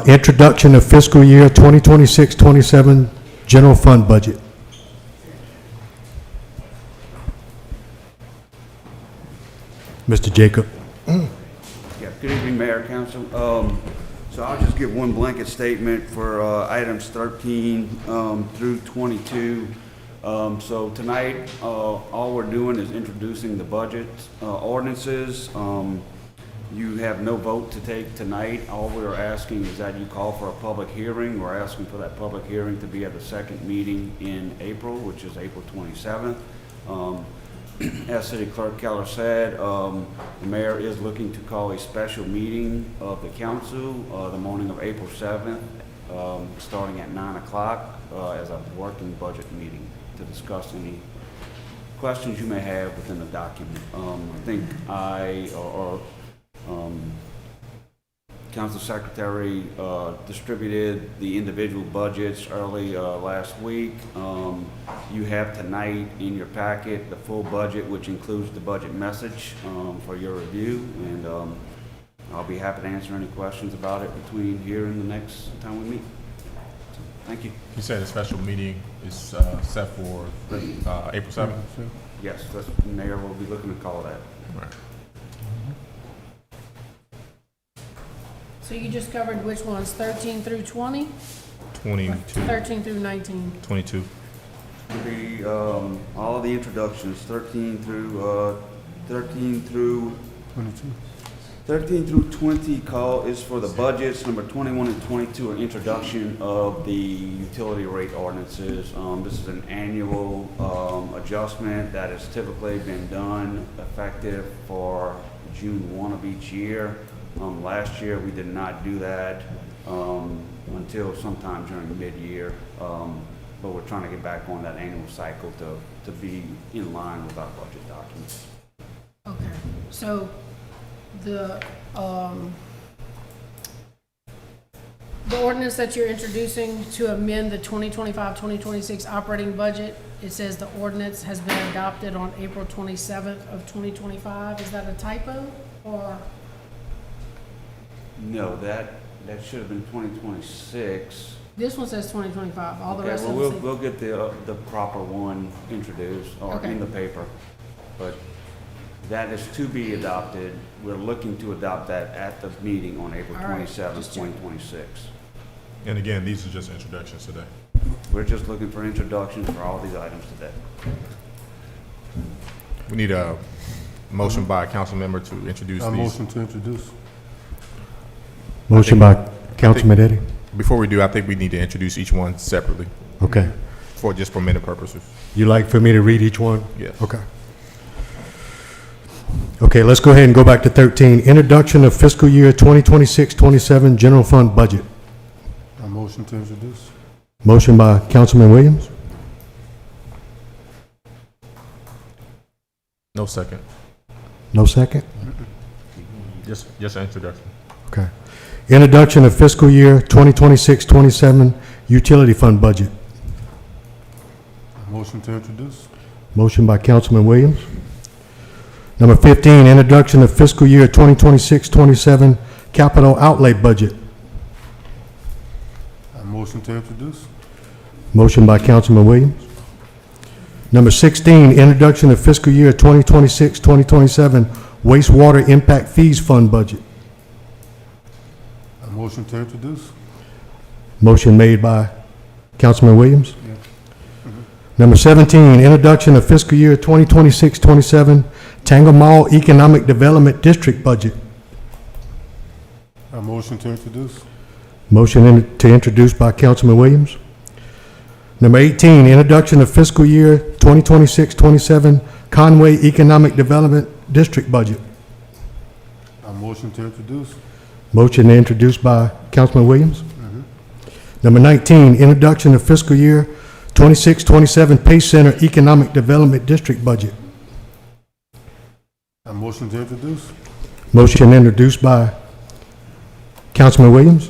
Introduction of fiscal year 2026-27 general fund budget. Mr. Jacob. Yeah, good evening, Mayor, Council. So I'll just give one blanket statement for items 13 through 22. So tonight, all we're doing is introducing the budget ordinances. You have no vote to take tonight. All we're asking is that you call for a public hearing. We're asking for that public hearing to be at the second meeting in April, which is April 27th. As City Clerk Keller said, the mayor is looking to call a special meeting of the council the morning of April 7th, starting at 9 o'clock as a working budget meeting to discuss any questions you may have within the document. I think Council Secretary distributed the individual budgets early last week. You have tonight in your packet the full budget, which includes the budget message for your review, and I'll be happy to answer any questions about it between here and the next time we meet. So, thank you. You said a special meeting is set for April 7th? Yes, the mayor will be looking to call that. Right. So you just covered which ones, 13 through 20? 22. 13 through 19. 22. It'll be all of the introductions, 13 through 20 call is for the budgets. Number 21 and 22 are introduction of the utility rate ordinances. This is an annual adjustment that has typically been done effective for June 1 of each year. Last year we did not do that until sometime during mid-year, but we're trying to get back on that annual cycle to be in line with our budget documents. Okay, so the ordinance that you're introducing to amend the 2025-2026 operating budget, it says the ordinance has been adopted on April 27th of 2025. Is that a typo or? No, that should have been 2026. This one says 2025, all the Okay, rest well, of we'll, them say. we'll get the proper one introduced or Okay. in the paper. But that is to be adopted. We're looking to adopt that at the meeting on April All right, 27th, just check. 2026. And again, these are just introductions today. We're just looking for introductions for all these items today. We need a motion by a council member to introduce I these. motion to introduce. Motion by Councilman Eddy. Before we do, I think we need to introduce each one separately Okay. just for minute purposes. You like for me to read each one? Yes. Okay. Okay, let's go ahead and go back to 13. Introduction of fiscal year 2026-27 general fund budget. I motion to introduce. Motion by Councilman Williams. No second. No second? Just an introduction. Okay. Introduction of fiscal year 2026-27 utility fund budget. I motion to introduce. Motion by Councilman Williams. Number 15, introduction of fiscal year 2026-27 capital outlay budget. I motion to introduce. Motion by Councilman Williams. Number 16, introduction of fiscal year 2026-2027 wastewater impact fees fund budget. I motion to introduce. Motion made by Councilman Williams. Number 17, introduction of fiscal year 2026-27 Tangle Mall Economic Development District budget. I motion to introduce. Motion to introduce by Councilman Williams. Number 18, introduction of fiscal year 2026-27 Conway Economic Development District budget. I motion to introduce. Motion introduced by Councilman Williams. Number 19, introduction of fiscal year 26-27 Pace Center Economic Development District budget. I motion to introduce. Motion introduced by Councilman Williams.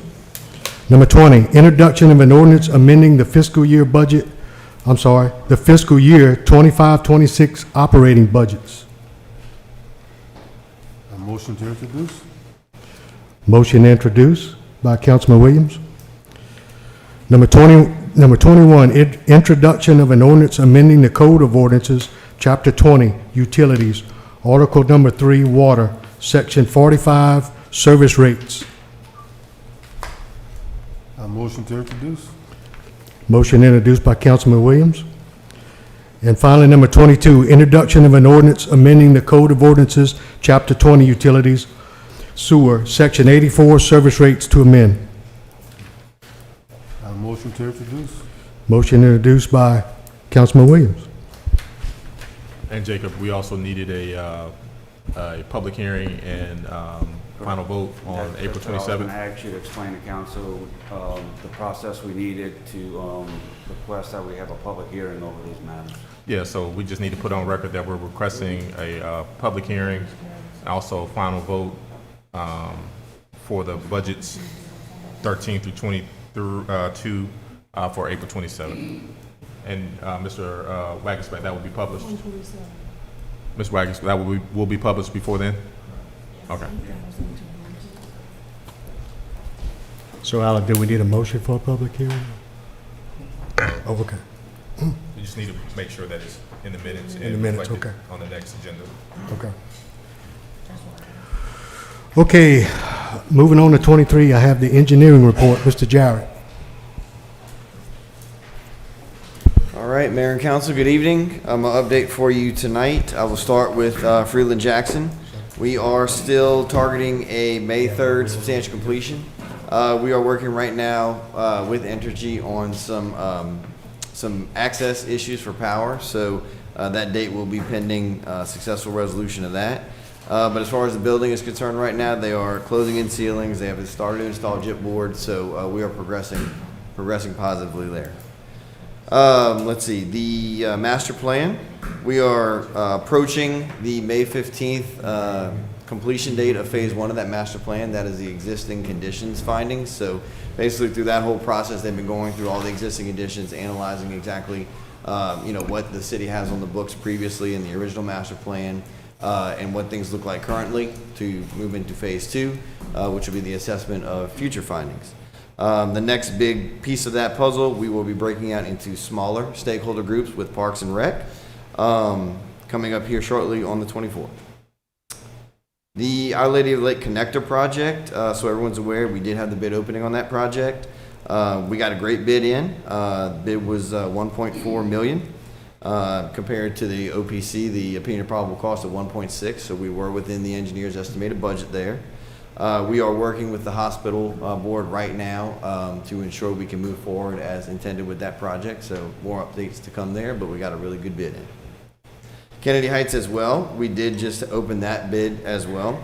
Number 20, introduction of an ordinance amending the fiscal year budget, the fiscal year 25-26 operating budgets. I motion to introduce. Motion introduced by Councilman Williams. Number 21, introduction of an ordinance amending the Code of Ordinances, Chapter 20, Utilities, Article Number 3, Water, Section 45, Service Rates. I motion to introduce. Motion introduced by Councilman Williams. And finally, number 22, introduction of an ordinance amending the Code of Ordinances, Chapter 20, Utilities, Sewer, Section 84, Service Rates to amend. I motion to introduce. Motion introduced by Councilman Williams. And Jacob, we also needed a public hearing and final vote on April That's what I was 27th. gonna ask you to explain to council, the process we needed to, request that we have a public hearing over these matters. Yeah, so we just need to put on record that we're requesting a public hearing, and also final vote for the budgets 13 through 22 for April 27th. And Mr. Wagensbeck, that will be published? Ms. Wagensbeck, that will be published before then? Okay. So, Alec, do we need a motion for a public hearing? Oh, okay. We just need to make sure that it's in the minutes. In the and minutes, reflected okay. on the next agenda. Okay. Okay, moving on to 23, I have the engineering report. Mr. Jarrett. All right, Mayor and Council, good evening. An update for you tonight. I will start with Freeland Jackson. We are still targeting a May 3rd substantial completion. We are working right now with Entergy on some access issues for power, so that date will be pending successful resolution of that. But as far as the building is concerned right now, they are closing in ceilings. They have started to install gypboard, so we are progressing positively there. Let's see, the master plan. We are approaching the May 15th completion date of phase 1 of that master plan. That is the existing conditions findings. So basically through that whole process, they've been going through all the existing conditions, analyzing exactly what the city has on the books previously in the original master plan, and what things look like currently to move into phase 2, which will be the assessment of future findings. The next big piece of that puzzle, we will be breaking out into smaller stakeholder groups with Parks and Rec, coming up here shortly on the 24th. The Our Lady of the Lake Connector project, so everyone's aware, we did have the bid opening on that project. We got a great bid in. Bid was $1.4 million compared to the OPC, the opinion of probable cost of 1.6. So we were within the engineer's estimated budget there. We are working with the hospital board right now to ensure we can move forward as intended with that project. So more updates to come there, but we got a really good bid in. Kennedy Heights as well. We did just open that bid as well.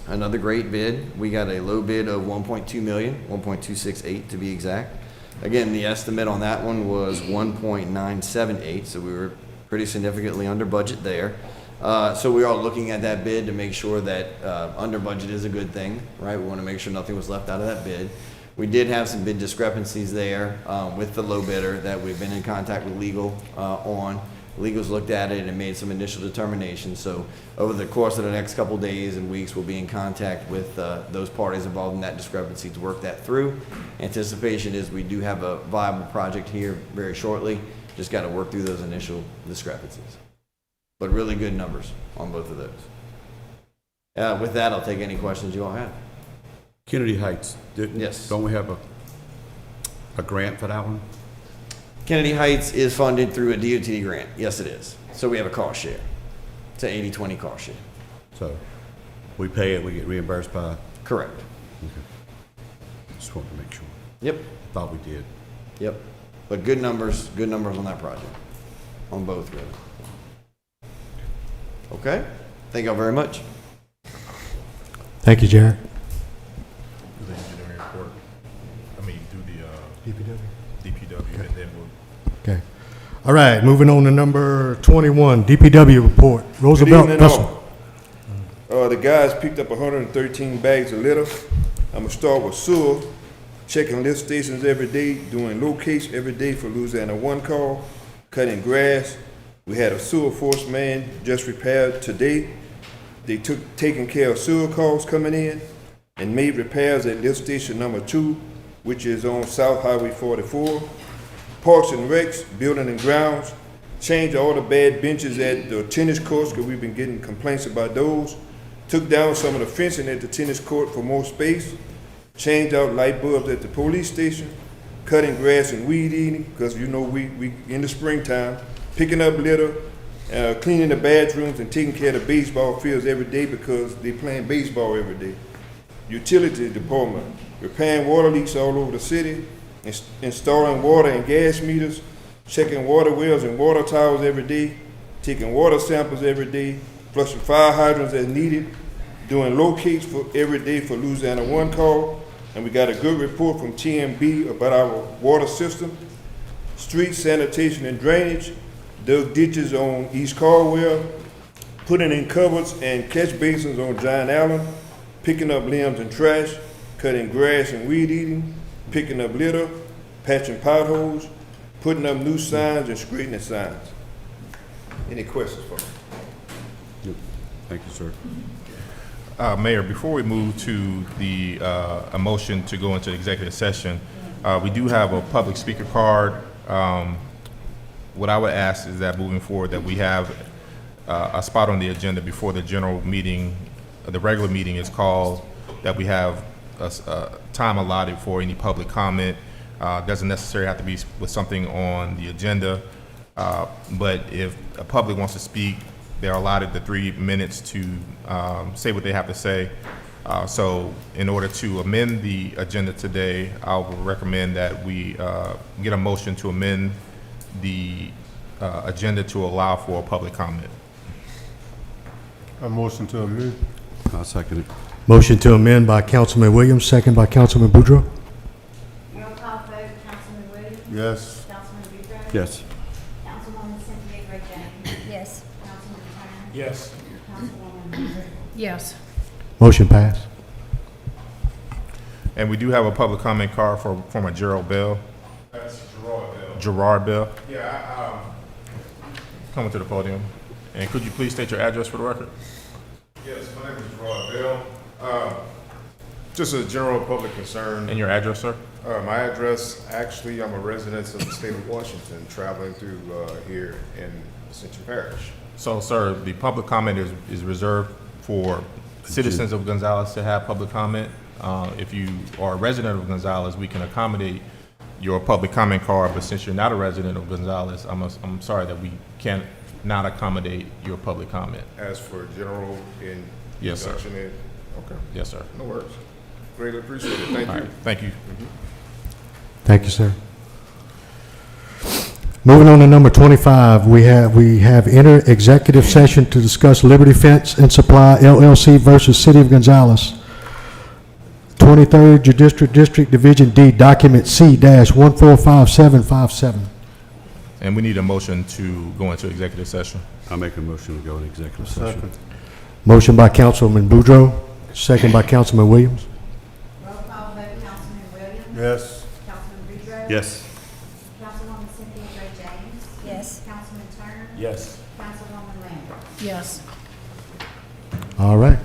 Another great bid. We got a low bid of 1.2 million, 1.268 to be exact. Again, the estimate on that one was 1.978, so we were pretty significantly under budget there. So we are looking at that bid to make sure that under budget is a good thing, right? We want to make sure nothing was left out of that bid. We did have some bid discrepancies there with the low bidder that we've been in contact with legal on. Legal's looked at it and made some initial determinations. So over the course of the next couple days and weeks, we'll be in contact with those parties involved in that discrepancy to work that through. Anticipation is we do have a viable project here very shortly. Just got to work through those initial discrepancies. But really good numbers on both of those. With that, I'll take any questions you all have. Kennedy Heights, Yes. don't we have a grant for that one? Kennedy Heights is funded through a DOT grant. Yes, it is. So we have a cost share. It's an 80-20 cost share. So we pay it, we get reimbursed by? Correct. Okay. Just wanted to make sure. Yep. Thought we did. Yep. But good numbers on that project. On both, really. Okay. Thank y'all very much. Thank you, Jared. Do the engineering report? I mean, do the DPW. DPW, and then we'll. Okay. All right, moving on to number 21, DPW report. Roosevelt Good evening, Russell. all. The guys picked up 113 bags of litter. I'm gonna start with sewer, checking lift stations every day, doing locates every day for Louisiana One call, cutting grass. We had a sewer force man just repaired today. They taking care of sewer calls coming in and made repairs at lift station number 2, which is on South Highway 44. Parks and Recs, building and grounds, changed all the bad benches at the tennis courts because we've been getting complaints about those. Took down some of the fencing at the tennis court for more space. Changed out light bulbs at the police station. Cutting grass and weed eating because you know we in the springtime. Picking up litter, cleaning the bathrooms and taking care of the baseball fields every day because they playing baseball every day. Utilities department, repairing water leaks all over the city, installing water and gas meters, checking water wells and water towers every day, taking water samples every day, flushing fire hydrants as needed, doing locates for every day for Louisiana One call, and we got a good report from TMB about our water system, street sanitation and drainage, dug ditches on East Caldwell, putting in cupboards and catch basins on John Allen, picking up limbs and trash, cutting grass and weed eating, picking up litter, patching potholes, putting up new signs and straightening signs. Any questions for me? Yep. Thank you, sir. Mayor, before we move to the a motion to go into executive session, we do have a public speaker card. What I would ask is that moving forward that we have a spot on the agenda before the general meeting, the regular meeting is called, that we have a time allotted for any public comment. Doesn't necessarily have to be with something on the agenda, but if a public wants to speak, they're allotted the 3 minutes to say what they have to say. So in order to amend the agenda today, I would recommend that we get a motion to amend the agenda to allow for a public comment. A motion to amend. I'll second it. Motion to amend by Councilman Williams, second by Councilman Boudreaux. Roll call vote, Councilman Williams? Yes. Councilman Boudreaux? Yes. Councilwoman Cynthia Gray Jones? Yes. Councilman Turner? Yes. Councilwoman Margaret? Yes. Motion passed. And we do have a public comment card from a Gerald Bell. That's Gerard Bell. Gerard Bell. Yeah, Coming to the podium. And could you please state your address for the record? yes, my name is Gerard Bell. Just a general public concern. And your address, sir? My address, actually, I'm a resident of the state of Washington, traveling through here in Ascension Parish. So, sir, the public comment is reserved for citizens of Gonzales to have public comment. If you are a resident of Gonzales, we can accommodate your public comment card, but since you're not a resident of Gonzales, I'm sorry that we can't not accommodate your public comment. As for general Yes, sir. introduction, okay. Yes, sir. No worries. Greatly appreciate it. Thank All you. right, thank you. Thank you, sir. Moving on to number 25, we have enter executive session to discuss Liberty Fence and Supply LLC versus City of Gonzales. 23rd Judicial District Division D, document C-145757. And we need a motion to go into executive session. I make a motion to go in executive session. Motion by Councilman Boudreaux, second by Councilman Williams. Roll call vote, Councilman Williams? Yes. Councilman Boudreaux? Yes. Councilwoman Cynthia Gray James? Yes. Councilman Turner? Yes. Councilwoman Lambert? Yes. All right.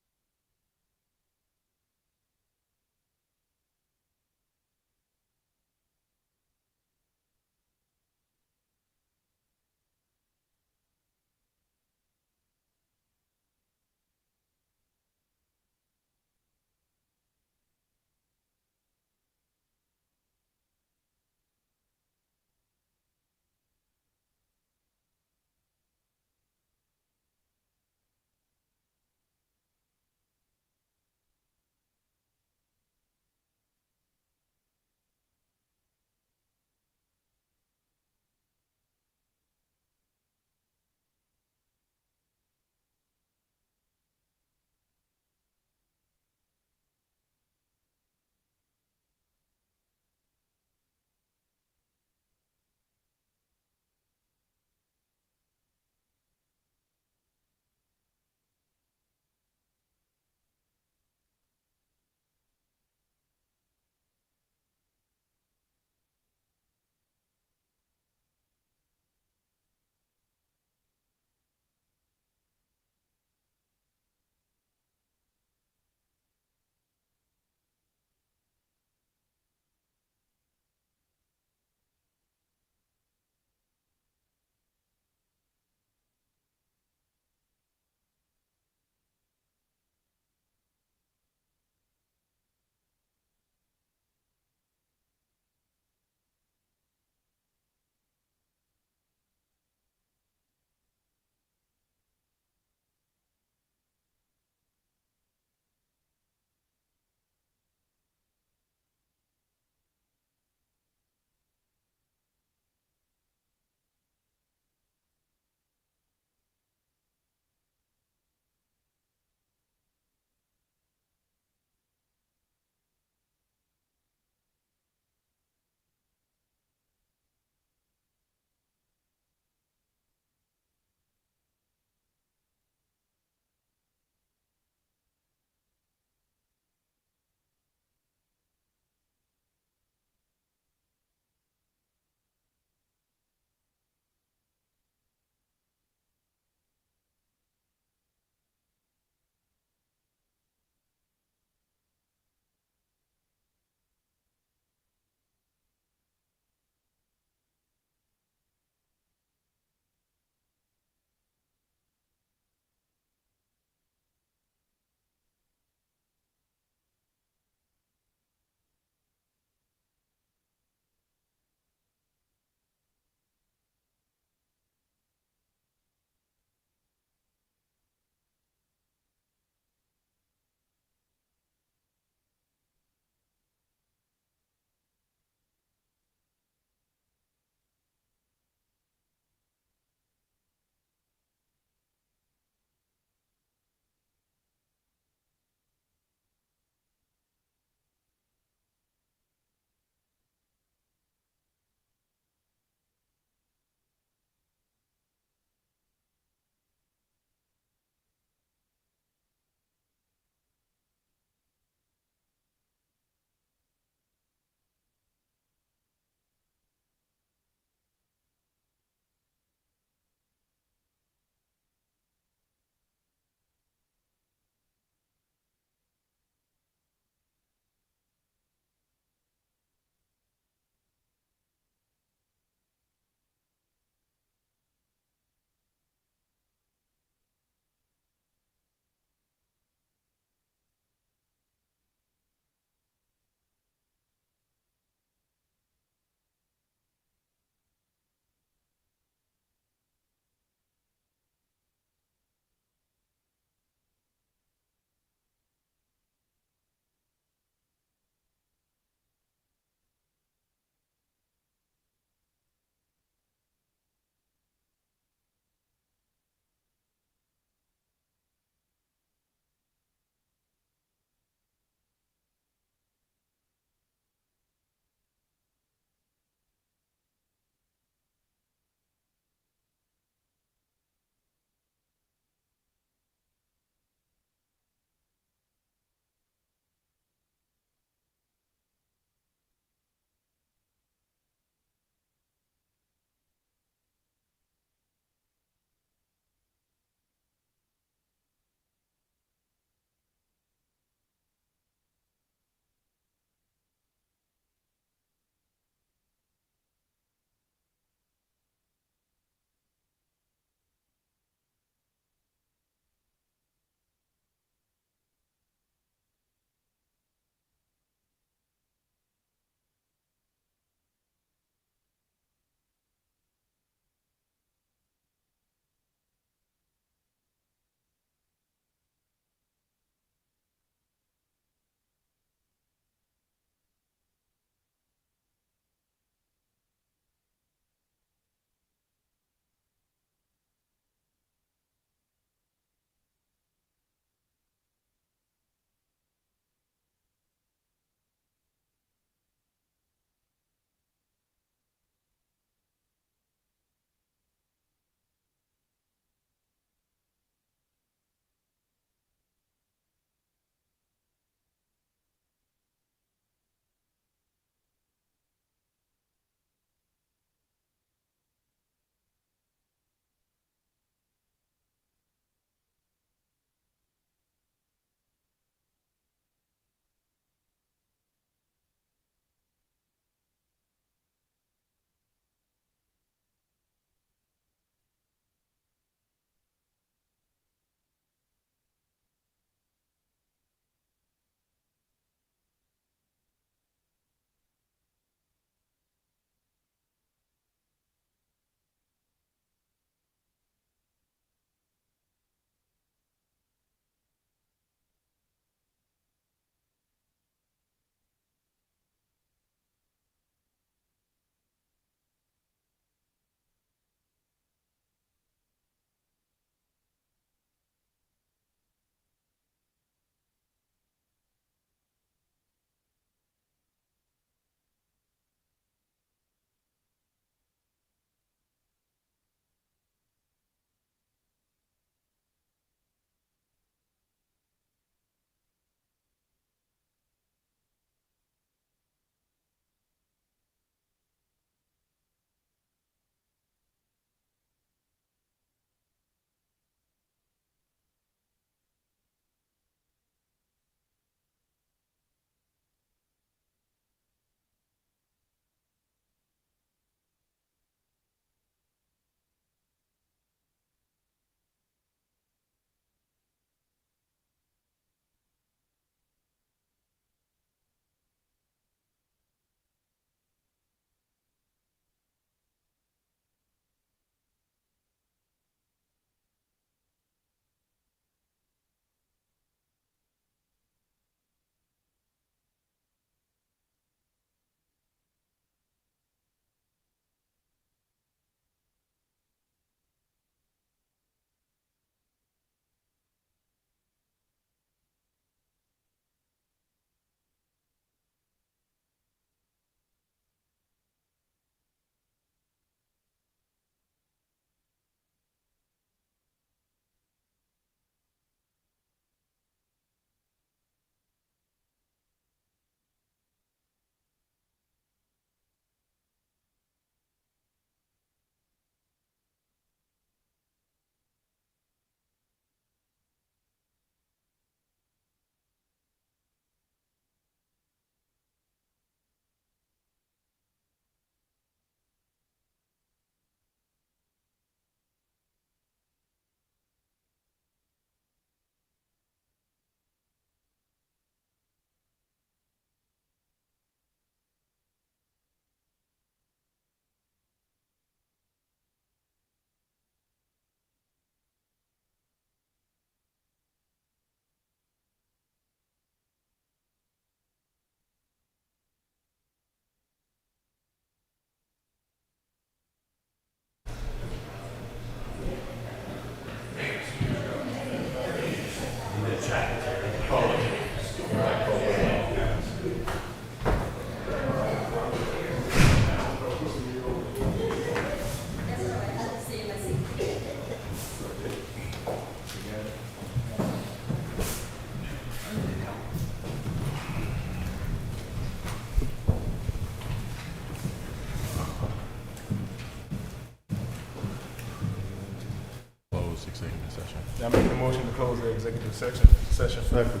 I make the motion to close the executive session. Second.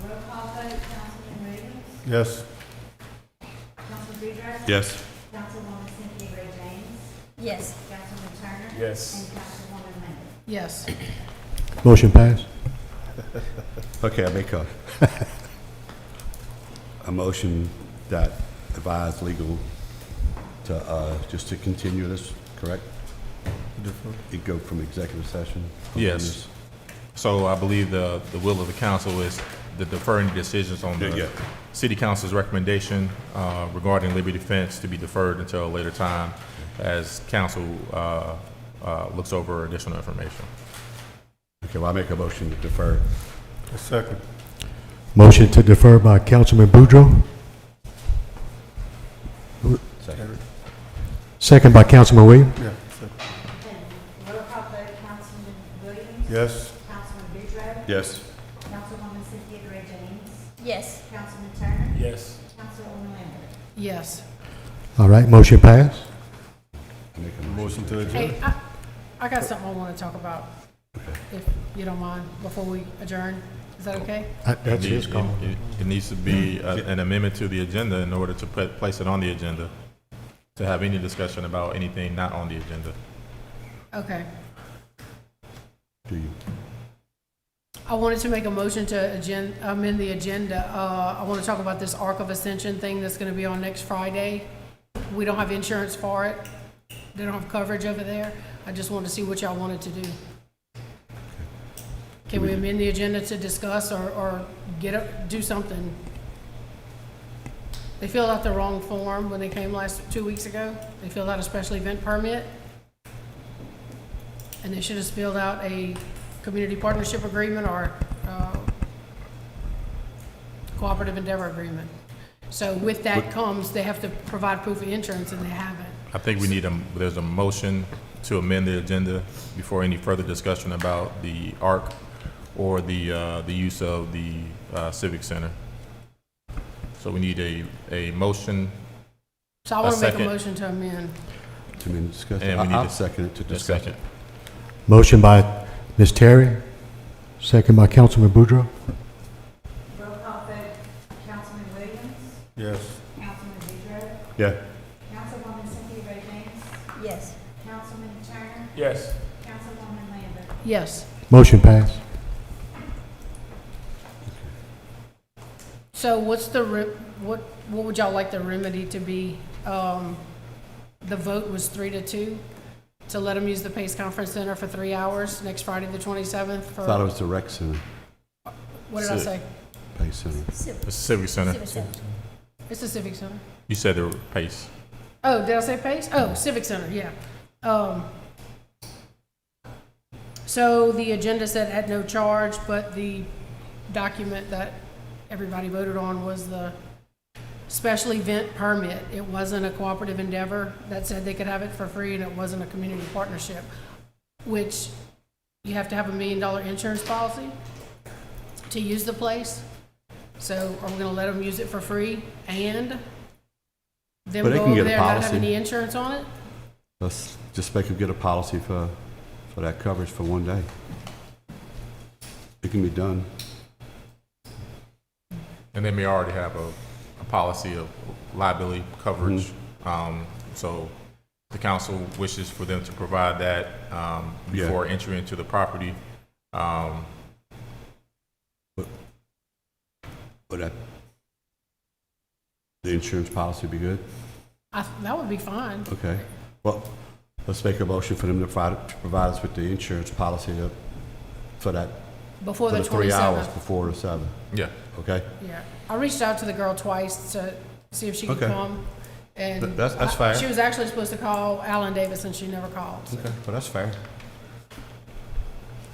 Roll call vote, Councilman Williams, Yes. Councilman Boudreaux. Yes. Councilwoman Cynthia Gray James, Yes. Councilman Turner. Yes. And Councilwoman Lambert. Yes. Motion passed. Okay, I make a motion that advise legal to, just to continue this, correct? It go from executive session? Yes. So I believe the will of the council is to defer any decisions on Yeah. the city council's recommendation regarding Liberty Defense to be deferred until a later time as council looks over additional information. Okay, well, I make a motion to defer. A second. Motion to defer by Councilman Boudreaux, Second. second by Councilman Williams. Yeah. Roll call vote, Councilman Williams. Yes. Councilman Boudreaux. Yes. Councilwoman Cynthia Gray James, Yes. Councilman Turner. Yes. Councilwoman Lambert. Yes. All right, motion passed. Make a Motion to adjourn. Hey, I got something I want to talk about, if you don't mind, before we adjourn. Is that okay? That's his call. It needs to be an amendment to the agenda in order to place it on the agenda, to have any discussion about anything not on the agenda. Okay. Do you? I wanted to make a motion to amend the agenda. I want to talk about this Ark of Ascension thing that's going to be on next Friday. We don't have insurance for it. They don't have coverage over there. I just wanted to see what y'all wanted to do. Can we amend the agenda to discuss or do something? They filled out the wrong form when they came 2 weeks ago. They filled out a special event permit. And they should have filled out a community partnership agreement or cooperative endeavor agreement. So with that comes, they have to provide proof of insurance, and they haven't. I think we need there's a motion to amend the agenda before any further discussion about the ARC or the use of the Civic Center. So we need a motion. So I want to make a second. motion to amend. To discuss, And we need I'll to- second it to A discuss second. it. Motion by Ms. Terry, second by Councilman Boudreaux. Roll call vote, Councilman Williams, Yes. Councilman Boudreaux, Yeah. Councilwoman Cynthia Gray James, Yes. Councilman Turner, Yes. Councilwoman Lambert. Yes. Motion passed. So what's what would y'all like the remedy to be? The vote was 3-2 to let them use the Pace Conference Center for 3 hours next Friday, the 27th. For Thought it was the rec center, what did I say? Pace Center. The Civic Center. It's the Civic Center. You said the Pace. Oh, did I say Pace? Oh, Civic Center, yeah. So the agenda said at no charge, but the document that everybody voted on was the special event permit. It wasn't a cooperative endeavor that said they could have it for free, and it wasn't a community partnership, which you have to have $1 million insurance policy to use the place. So are we gonna let them use it for free and then But they go can over get a there and not have policy. any insurance on it? Let's just make them get a policy for that coverage for one day. It can be done. And they may already have a policy of liability coverage. So the council wishes for them to provide that before entry into the property. But the insurance policy be good? That would be fine. Okay. Well, let's make a motion for them to provide us with the insurance policy for that. Before for the 3 hours 27th. before the 7th. Yeah. Okay? Yeah, I reached out to the girl twice to see if she could Okay. come. And That's fair. She was actually supposed to call Alan Davis, and she never called. Okay, well, that's fair.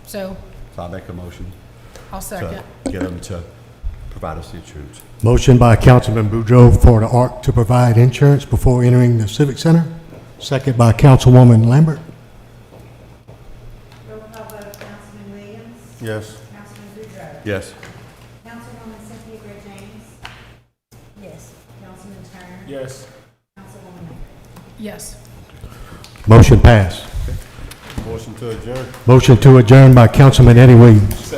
So So I'll make a motion. I'll second. To get them to provide us the insurance. Motion by Councilman Boudreaux for the ARC to provide insurance before entering the Civic Center. Second by Councilwoman Lambert. Roll call vote, Councilman Williams, Yes. Councilman Boudreaux, Yes. Councilwoman Cynthia Gray James, Yes. Councilman Turner, Yes. Councilwoman Lambert. Yes. Motion passed. Motion to adjourn. Motion to adjourn by Councilman Eddie Williams.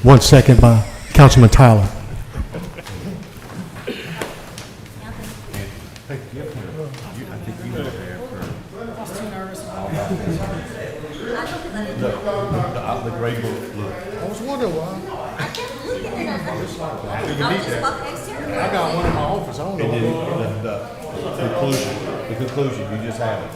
1 second by Councilman Tyler. The gray book, look. I was wondering why. I got one in my office. I don't know. And then the conclusion, you just have it.